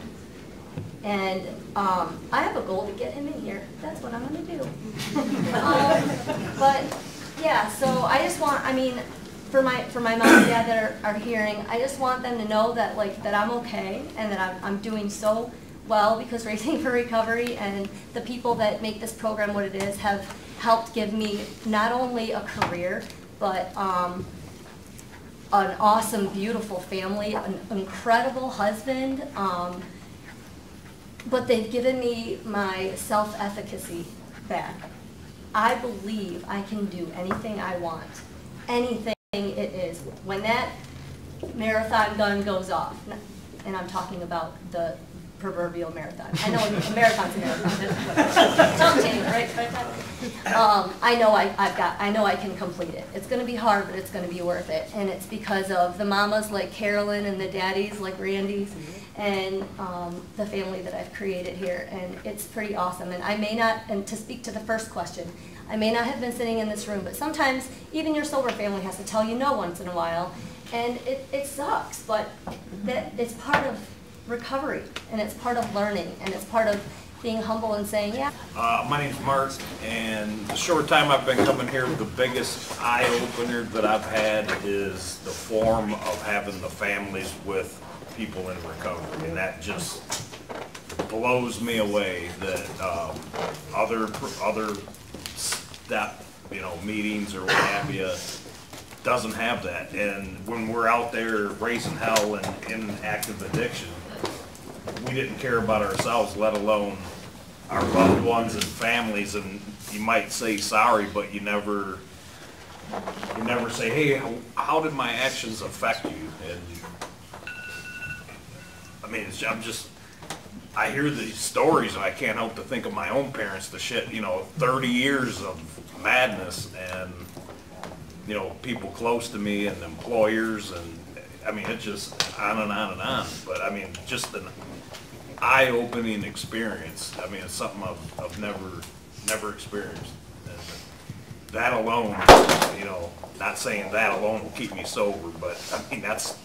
And I have a goal to get him in here. That's what I'm going to do. But yeah, so I just want, for my mom and dad that are hearing, I just want them to know that that I'm okay and that I'm doing so well because Racing for Recovery and the people that make this program what it is have helped give me not only a career, but an awesome, beautiful family, an incredible husband, but they've given me my self-efficacy back. I believe I can do anything I want, anything it is. When that marathon gun goes off, and I'm talking about the proverbial marathon. I know a marathon's a marathon. Tongue tangle, right? I know I can complete it. It's going to be hard, but it's going to be worth it. And it's because of the mamas like Carolyn and the daddies like Randy's and the family that I've created here. And it's pretty awesome. And I may not, and to speak to the first question, I may not have been sitting in this room, but sometimes even your sober family has to tell you no once in a while. And it sucks, but it's part of recovery, and it's part of learning, and it's part of being humble and saying, yeah. My name's Mark, and the short time I've been coming here, the biggest eye-opener that I've had is the form of having the families with people in recovery, and that just blows me away that other step, meetings or what have you, doesn't have that. And when we're out there raising hell and in active addiction, we didn't care about ourselves, let alone our loved ones and families. And you might say sorry, but you never say, hey, how did my actions affect you? And I hear these stories and I can't help to think of my own parents, the shit, 30 years of madness and, people close to me and employers, and it's just on and on and on. But just eye-opening experience. I mean, it's something I've never experienced. And that alone, you know, not saying that alone will keep me sober, but I mean, that's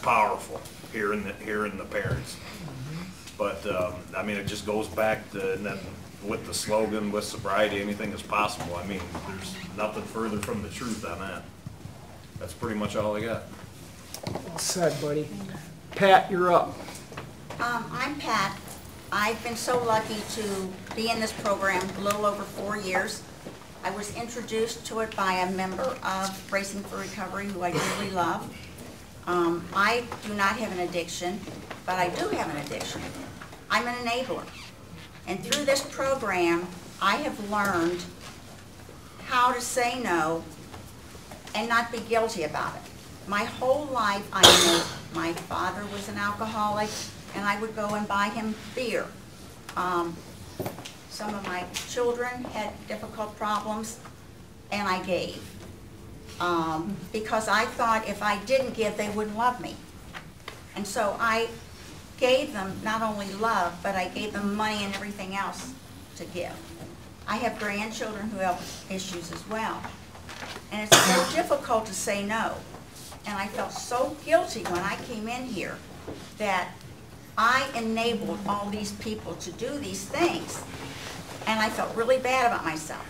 powerful, hearing the parents. But, I mean, it just goes back to, and then with the slogan, with sobriety, anything is possible. I mean, there's nothing further from the truth on that. That's pretty much all I got. Well said, buddy. Pat, you're up. I'm Pat. I've been so lucky to be in this program a little over 4 years. I was introduced to it by a member of Racing for Recovery who I dearly love. I do not have an addiction, but I do have an addiction. I'm an enabler. And through this program, I have learned how to say no and not be guilty about it. My whole life, I knew my father was an alcoholic, and I would go and buy him beer. Some of my children had difficult problems, and I gave. Because I thought if I didn't give, they wouldn't love me. And so I gave them not only love, but I gave them money and everything else to give. I have grandchildren who have issues as well. And it's so difficult to say no. And I felt so guilty when I came in here that I enabled all these people to do these things. And I felt really bad about myself.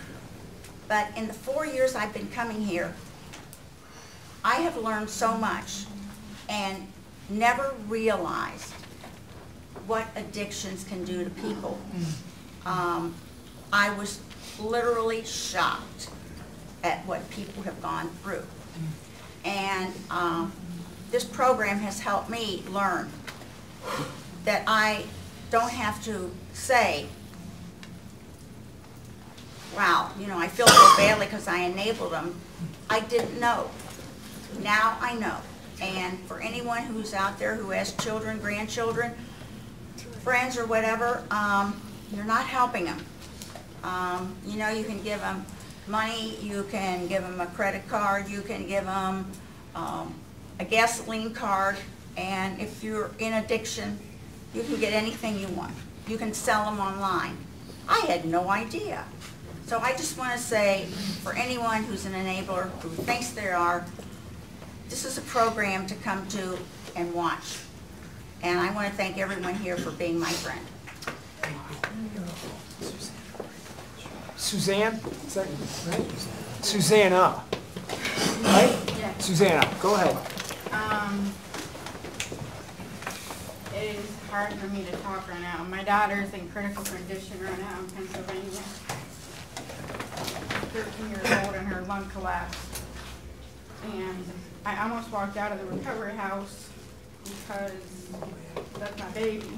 But in the 4 years I've been coming here, I have learned so much and never realized what addictions can do to people. I was literally shocked at what people have gone through. And this program has helped me learn that I don't have to say, wow, you know, I feel so badly because I enabled them. I didn't know. Now I know. And for anyone who's out there who has children, grandchildren, friends or whatever, you're not helping them. You know, you can give them money, you can give them a credit card, you can give them a gasoline card, and if you're in addiction, you can get anything you want. You can sell them online. I had no idea. So I just want to say, for anyone who's an enabler, who thinks they are, this is a program to come to and watch. And I want to thank everyone here for being my friend. Suzanne? Is that right? Susanna. Right? Yeah. Susanna, go ahead. It is hard for me to talk right now. My daughter's in critical condition right now in Pennsylvania. 13 years old and her lung collapsed. And I almost walked out of the recovery house because that's my baby.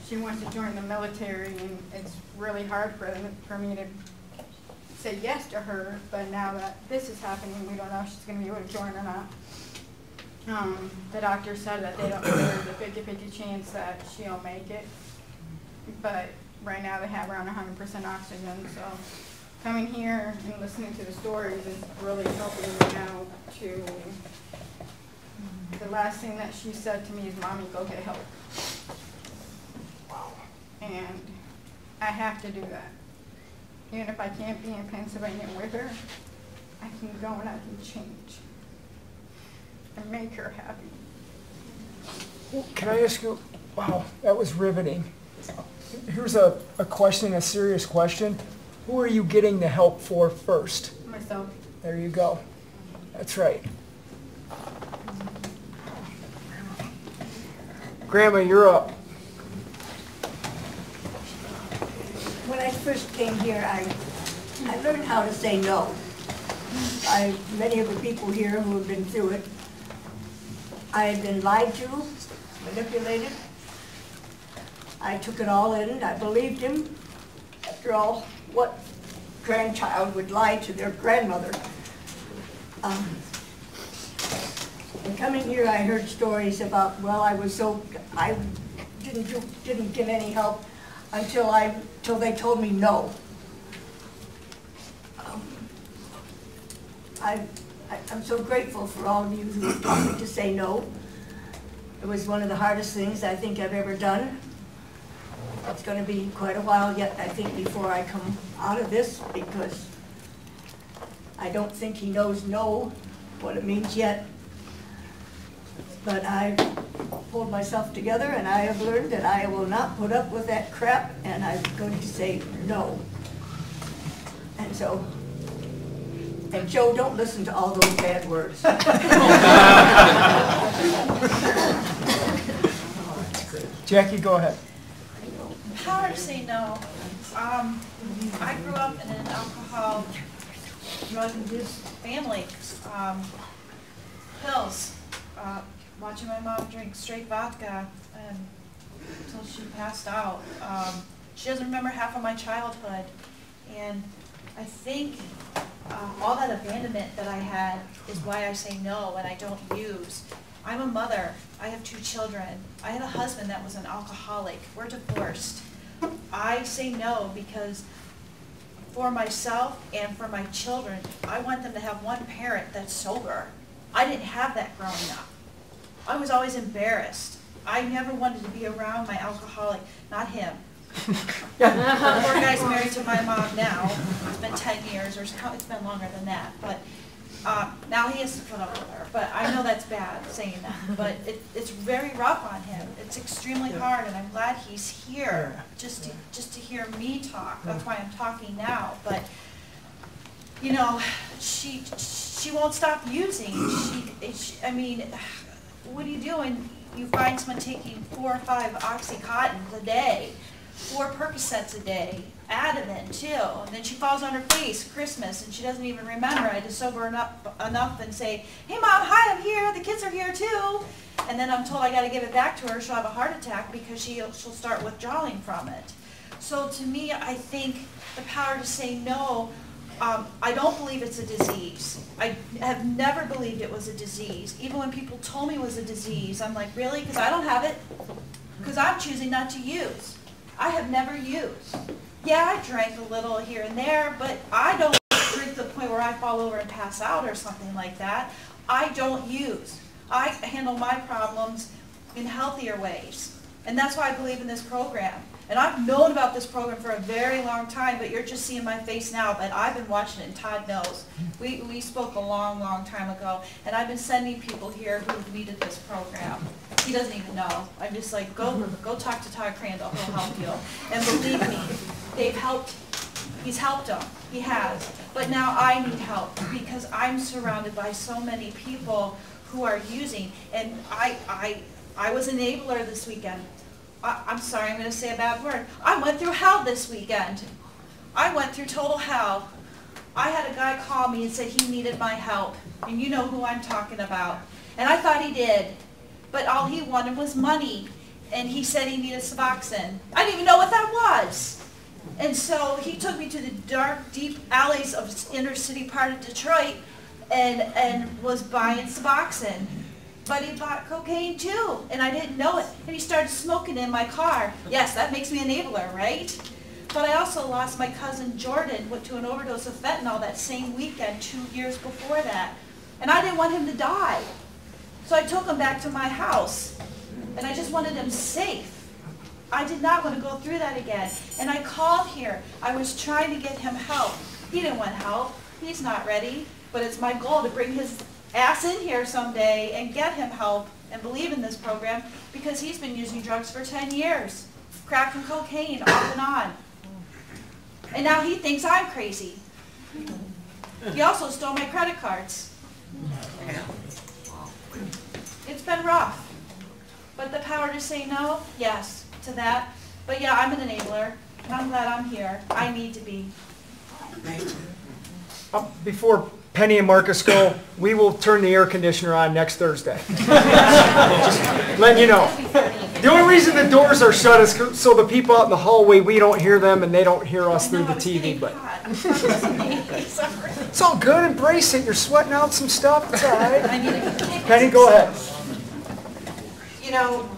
She wants to join the military, and it's really hard for me to say yes to her, but now that this is happening, we don't know if she's going to be able to join or not. The doctor said that they don't know there's a 50-50 chance that she'll make it, but right now they have around 100% oxygen, so coming here and listening to the stories is really helping me out to, the last thing that she said to me is, "Mommy, go get help." And I have to do that. Even if I can't be in Pennsylvania with her, I can go and I can change and make her happy. Can I ask you, wow, that was riveting. Here's a question, a serious question. Who are you getting the help for first? Myself. There you go. That's right. Grandma, you're up. When I first came here, I learned how to say no. Many of the people here who have been through it, I had been lied to, manipulated. I took it all in. I believed him. After all, what grandchild would lie to their grandmother? And coming here, I heard stories about, well, I didn't get any help until they told me no. I'm so grateful for all of you who taught me to say no. It was one of the hardest things I think I've ever done. It's going to be quite a while yet, I think, before I come out of this, because I don't think he knows no, what it means yet. But I've pulled myself together, and I have learned that I will not put up with that crap, and I'm going to say no. And so, and Joe, don't listen to all those bad words. Jackie, go ahead. Power to say no. I grew up in an alcohol, drug-induced family. Pills. Watching my mom drink straight vodka until she passed out. She doesn't remember half of my childhood. And I think all that abandonment that I had is why I say no and I don't use. I'm a mother. I have 2 children. I had a husband that was an alcoholic. We're divorced. I say no because for myself and for my children, I want them to have one parent that's sober. I didn't have that growing up. I was always embarrassed. I never wanted to be around my alcoholic, not him. The poor guy's married to my mom now. It's been 10 years, or it's been longer than that. But now he has to put up with her. But I know that's bad saying that. But it's very rough on him. It's extremely hard, and I'm glad he's here just to hear me talk. That's why I'm talking now. But you know, she won't stop using. I mean, what do you do when you find someone taking 4 or 5 Oxycontins a day, 4 Percocets a day, Ativan too, and then she falls on her face Christmas and she doesn't even remember. I just sober her up enough and say, hey Mom, hi, I'm here, the kids are here too. And then I'm told I got to give it back to her, she'll have a heart attack because she'll start withdrawing from it. So to me, I think the power to say no, I don't believe it's a disease. I have never believed it was a disease. Even when people told me it was a disease, I'm like, really? Because I don't have it. Because I'm choosing not to use. I have never used. Yeah, I drank a little here and there, but I don't drink to the point where I fall over and pass out or something like that. I don't use. I handle my problems in healthier ways. And that's why I believe in this program. And I've known about this program for a very long time, but you're just seeing my face now, but I've been watching it, and Todd knows. We spoke a long, long time ago, and I've been sending people here who've needed this program. He doesn't even know. I'm just like, go talk to Todd Crandall, he'll help you. And believe me, they've helped, he's helped them, he has. But now I need help, because I'm surrounded by so many people who are using, and I was an enabler this weekend. I'm sorry, I'm going to say a bad word. I went through hell this weekend. I went through total hell. I had a guy call me and said he needed my help. And you know who I'm talking about. And I thought he did. But all he wanted was money. And he said he needed Suboxone. I didn't even know what that was. And so he took me to the dark, deep alleys of inner city part of Detroit and was buying Suboxone. But he bought cocaine too, and I didn't know it. And he started smoking in my car. Yes, that makes me an enabler, right? But I also lost my cousin Jordan, went to an overdose of fentanyl that same weekend 2 years before that. And I didn't want him to die. So I took him back to my house, and I just wanted him safe. I did not want to go through that again. And I called here. I was trying to get him help. He didn't want help. He's not ready. But it's my goal to bring his ass in here someday and get him help and believe in this program, because he's been using drugs for 10 years. Crack and cocaine, off and on. And now he thinks I'm crazy. He also stole my credit cards. It's been rough. But the power to say no, yes, to that. But yeah, I'm an enabler, and I'm glad I'm here. I need to be. Before Penny and Marcus go, we will turn the air conditioner on next Thursday. Just letting you know. The only reason the doors are shut is so the people out in the hallway, we don't hear them and they don't hear us through the TV. But it's all good. Embrace it. You're sweating out some stuff. It's all right. Penny, go ahead. You know,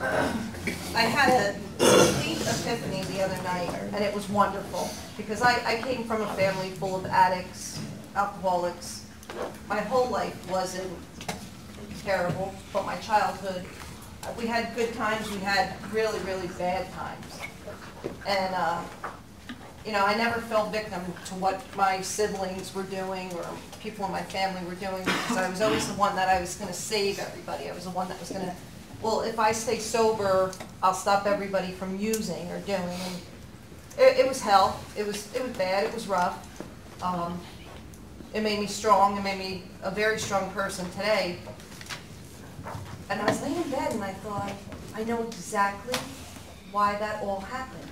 I had a complete epiphany the other night, and it was wonderful, because I came from a family full of addicts, alcoholics. My whole life wasn't terrible, but my childhood We had good times, we had really, really bad times. And, you know, I never fell victim to what my siblings were doing or people in my family were doing, because I was always the one that I was going to save everybody. I was the one that was going to, well, if I stay sober, I'll stop everybody from using or doing. And it was hell. It was bad. It was rough. It made me strong. It made me a very strong person today. And I was laying in bed and I thought, I know exactly why that all happened.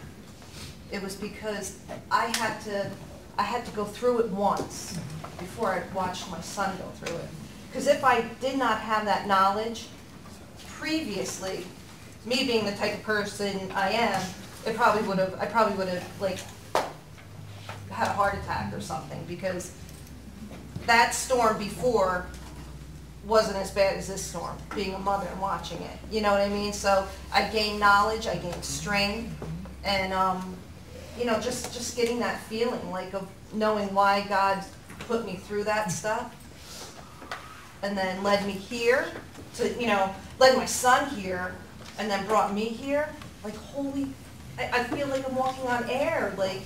It was because I had to go through it once before I watched my son go through it. Because if I did not have that knowledge previously, me being the type of person I am, I probably would have like had a heart attack or something, because that storm before wasn't as bad as this storm, being a mother and watching it. You know what I mean? So I gained knowledge, I gained strength, and you know, just getting that feeling, like, of knowing why God put me through that stuff, and then led me here, to, you know, led my son here, and then brought me here. Like, holy, I feel like I'm walking on air, like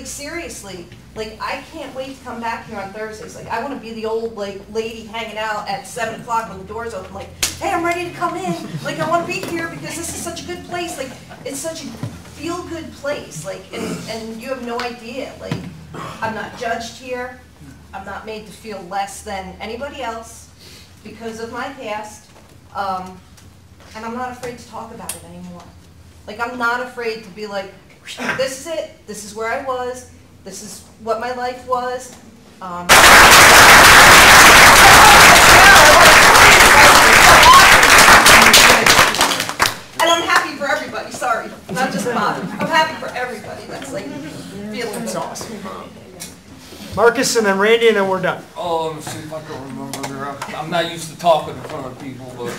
seriously. Like, I can't wait to come back here on Thursdays. Like, I want to be the old, like, lady hanging out at 7 o'clock when the doors open, like, hey, I'm ready to come in. Like, I want to be here because this is such a good place. Like, it's such a feel-good place. Like, and you have no idea. Like, I'm not judged here. I'm not made to feel less than anybody else because of my past. And I'm not afraid to talk about it anymore. Like, I'm not afraid to be like, this is it. This is where I was. This is what my life was. And I'm happy for everybody. Sorry, not just Bob. I'm happy for everybody. That's like feeling. That's awesome. Marcus, and then Randy, and then we're done. Oh, let me see if I can remember. I'm not used to talking in front of people, but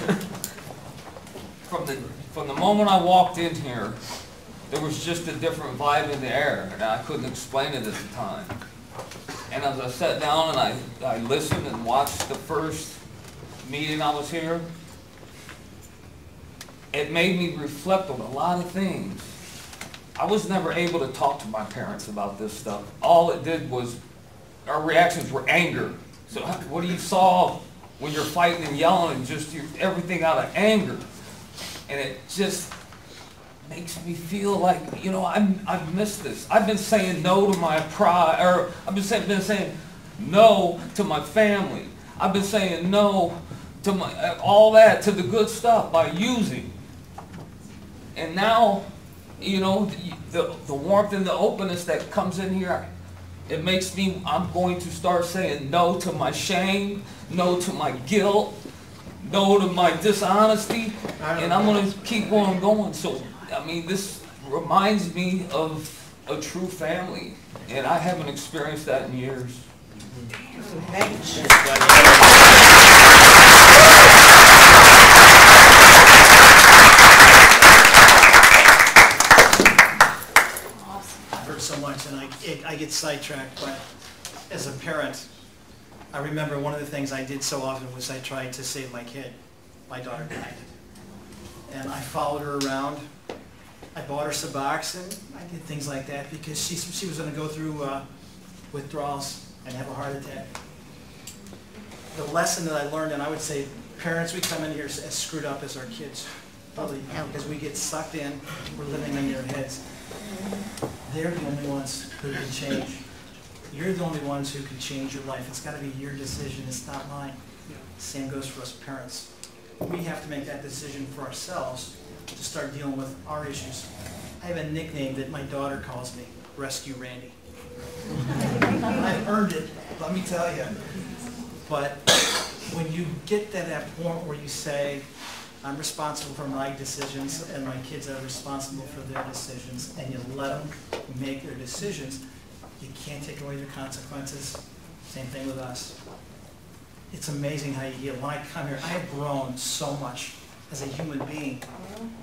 from the moment I walked in here, there was just a different vibe in the air, and I couldn't explain it at the time. And as I sat down and I listened and watched the first meeting I was here, it made me reflect on a lot of things. I was never able to talk to my parents about this stuff. All it did was, our reactions were anger. So what do you saw when you're fighting and yelling and just everything out of anger? And it just makes me feel like, you know, I've missed this. I've been saying no to my pride, or I've been saying no to my family. I've been saying no to my all that, to the good stuff by using. And now, you know, the warmth and the openness that comes in here, it makes me, I'm going to start saying no to my shame, no to my guilt, no to my dishonesty, and I'm going to keep on going. So, I mean, this reminds me of a true family, and I haven't experienced that in years. I've heard so much, and I get sidetracked, but as a parent, I remember one of the things I did so often was I tried to save my kid. My daughter died. And I followed her around. I bought her Suboxone, and I did things like that because she was going to go through withdrawals and have a heart attack. The lesson that I learned, and I would say parents, we come in here as screwed up as our kids, probably because we get sucked in, we're living in their heads. They're the only ones who can change. You're the only ones who can change your life. It's got to be your decision, it's not mine. Same goes for us parents. We have to make that decision for ourselves to start dealing with our issues. I have a nickname that my daughter calls me, Rescue Randy. I've earned it, let me tell you. But when you get to that point where you say, I'm responsible for my decisions and my kids are responsible for their decisions, and you let them make their decisions, you can't take away the consequences. Same thing with us. It's amazing how you heal. When I come here, I have grown so much as a human being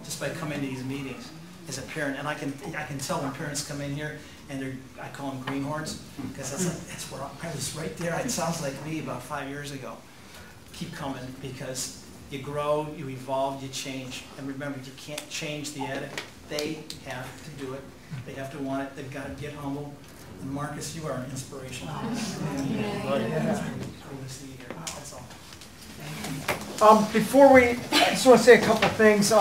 just by coming to these meetings as a parent. And I can tell when parents come in here and I call them greenhorns, because that's where I was right there. It sounds like me about 5 years ago. Keep coming, because You grow, you evolve, you change. And remember, you can't change the addict. They have to do it. They have to want it. They've got to get humble. And Marcus, you are an inspiration. That's all. Before we, I just want to say a couple things.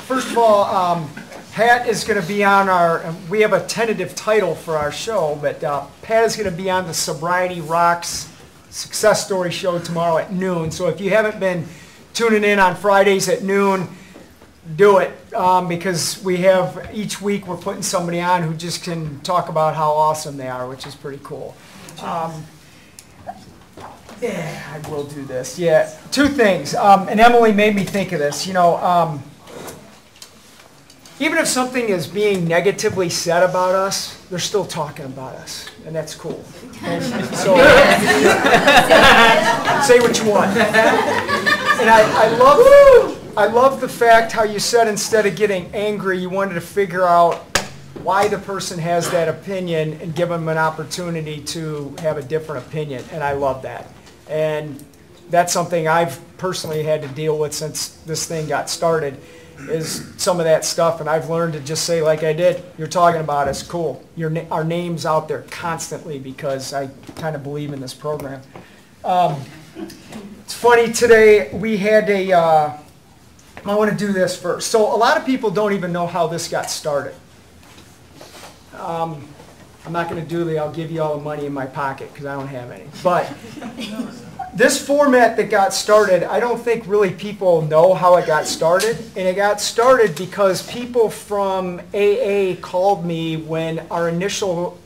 First of all, Pat is going to be on our, we have a tentative title for our show, but Pat is going to be on the Sobriety Rocks Success Story show tomorrow at noon. So if you haven't been tuning in on Fridays at noon, do it, because we have, each week we're putting somebody on who just can talk about how awesome they are, which is pretty cool. Yeah, I will do this. Yeah, two things, and Emily made me think of this. You know, even if something is being negatively said about us, they're still talking about us, and that's cool. And so, say what you want. And I love the fact how you said instead of getting angry, you wanted to figure out why the person has that opinion and give them an opportunity to have a different opinion, and I love that. And that's something I've personally had to deal with since this thing got started, is some of that stuff, and I've learned to just say like I did, you're talking about us, cool. Our name's out there constantly because I kind of believe in this program. It's funny, today we had a, I want to do this first. So a lot of people don't even know how this got started. I'm not going to do the I'll give you all the money in my pocket because I don't have any. But this format that got started, I don't think really people know how it got started. And it got started because people from AA called me when our initial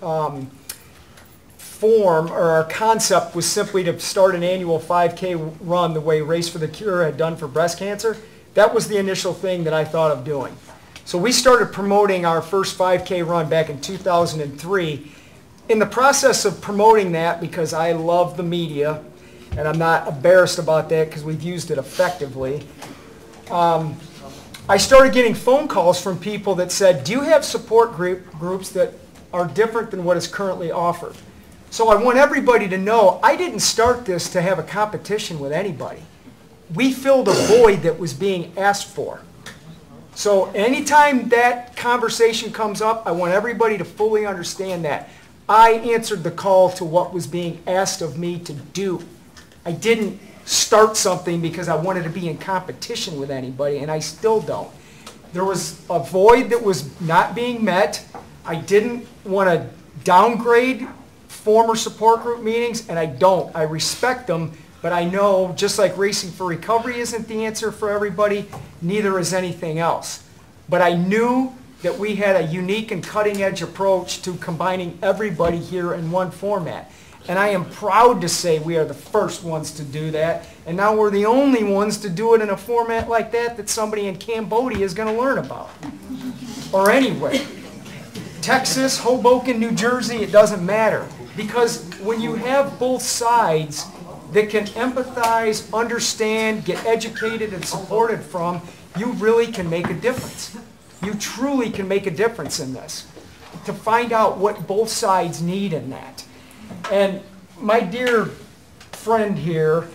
form or our concept was simply to start an annual 5K run the way Race for the Cure had done for breast cancer. That was the initial thing that I thought of doing. So we started promoting our first 5K run back in 2003. In the process of promoting that, because I love the media, and I'm not embarrassed about that because we've used it effectively, I started getting phone calls from people that said, do you have support groups that are different than what is currently offered? So I want everybody to know I didn't start this to have a competition with anybody. We filled a void that was being asked for. So anytime that conversation comes up, I want everybody to fully understand that. I answered the call to what was being asked of me to do. I didn't start something because I wanted to be in competition with anybody, and I still don't. There was a void that was not being met. I didn't want to downgrade former support group meetings, and I don't. I respect them. But I know, just like Racing for Recovery isn't the answer for everybody, neither is anything else. But I knew that we had a unique and cutting-edge approach to combining everybody here in one format. And I am proud to say we are the first ones to do that. And now we're the only ones to do it in a format like that that somebody in Cambodia is going to learn about. Or anywhere. Texas, Hoboken, New Jersey, it doesn't matter. Because when you have both sides that can empathize, understand, get educated and supported from, you really can make a difference. You truly can make a difference in this. To find out what both sides need in that. And my dear friend here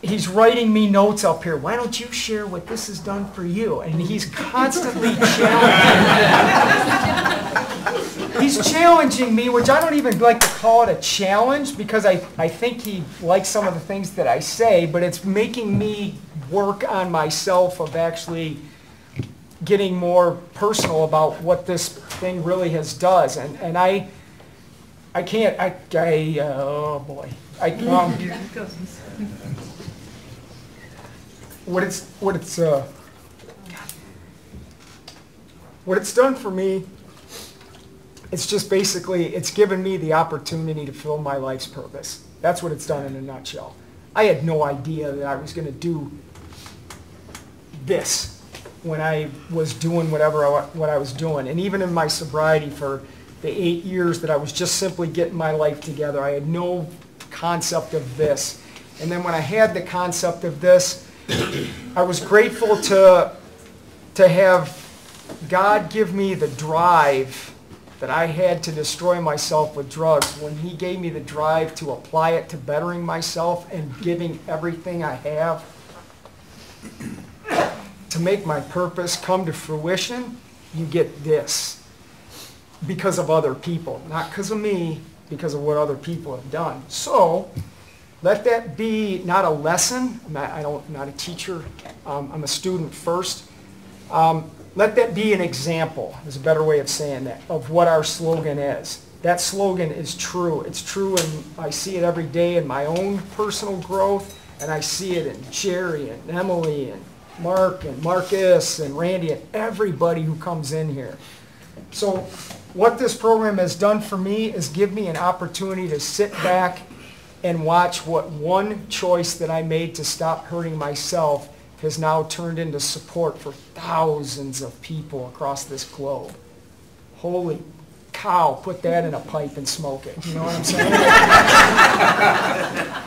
he's writing me notes up here. Why don't you share what this has done for you? And he's constantly challenging. He's challenging me, which I don't even like to call it a challenge because I think he likes some of the things that I say, but it's making me work on myself of actually getting more personal about what this thing really has does. And I can't, oh boy. What it's done for me, it's just basically, it's given me the opportunity to fill my life's purpose. That's what it's done in a nutshell. I had no idea that I was going to do this when I was doing what I was doing. And even in my sobriety for the 8 years that I was just simply getting my life together, I had no concept of this. And then when I had the concept of this, I was grateful to have God give me the drive that I had to destroy myself with drugs. When He gave me the drive to apply it to bettering myself and giving everything I have, to make my purpose come to fruition, you get this. Because of other people, not because of me, because of what other people have done. So, let that be not a lesson. I'm not a teacher. I'm a student first. Let that be an example, is a better way of saying that, of what our slogan is. That slogan is true. It's true, and I see it every day in my own personal growth, and I see it in Jerry and Emily and Mark and Marcus and Randy and everybody who comes in here. So what this program has done for me is give me an opportunity to sit back and watch what one choice that I made to stop hurting myself has now turned into support for thousands of people across this globe. Holy cow, put that in a pipe and smoke it. You know what I'm saying?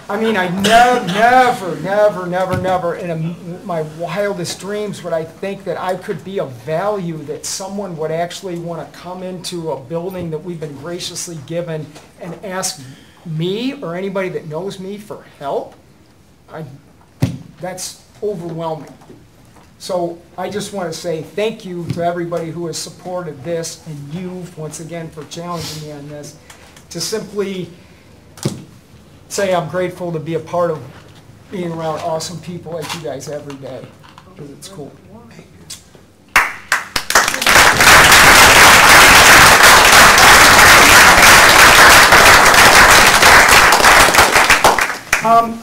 I mean, I never in my wildest dreams would I think that I could be of value, that someone would actually want to come into a building that we've been graciously given and ask me or anybody that knows me for help. That's overwhelming. So I just want to say thank you to everybody who has supported this, and you, once again, for challenging me on this, to simply say I'm grateful to be a part of being around awesome people like you guys every day, because it's cool.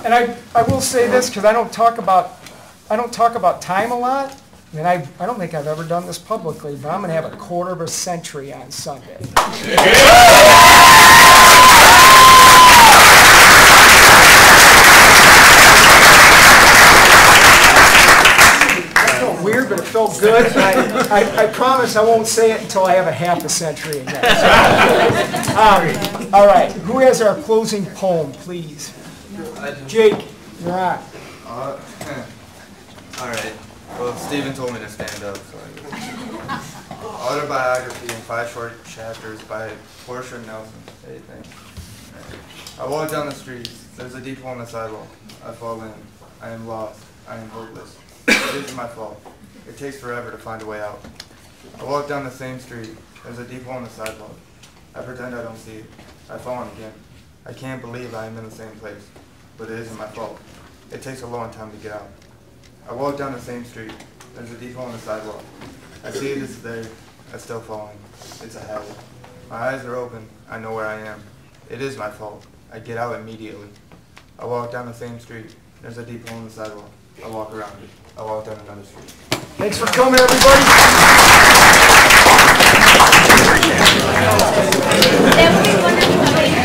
And I will say this, because I don't talk about time a lot, and I don't think I've ever done this publicly, but I'm going to have a quarter of a century on Sunday. That felt weird, but it felt good. I promise I won't say it until I have a half a century again. All right, who has our closing poem, please? Jake, you're on. All right. Well, Stephen told me to stand up, so Autobiography in 5 short chapters by Portia Nelson. Hey, thanks. I walk down the street. There's a deep hole in the sidewalk. I fall in. I am lost. I am hopeless. It isn't my fault. It takes forever to find a way out. I walk down the same street. There's a deep hole in the sidewalk. I pretend I don't see it. I fall in again. I can't believe I am in the same place, but it isn't my fault. It takes a long time to get out. I walk down the same street. There's a deep hole in the sidewalk. I see it is there. I still falling. It's a habit. My eyes are open. I know where I am. It is my fault. I get out immediately. I walk down the same street. There's a deep hole in the sidewalk. I walk around it. I walk down another street. Thanks for coming, everybody.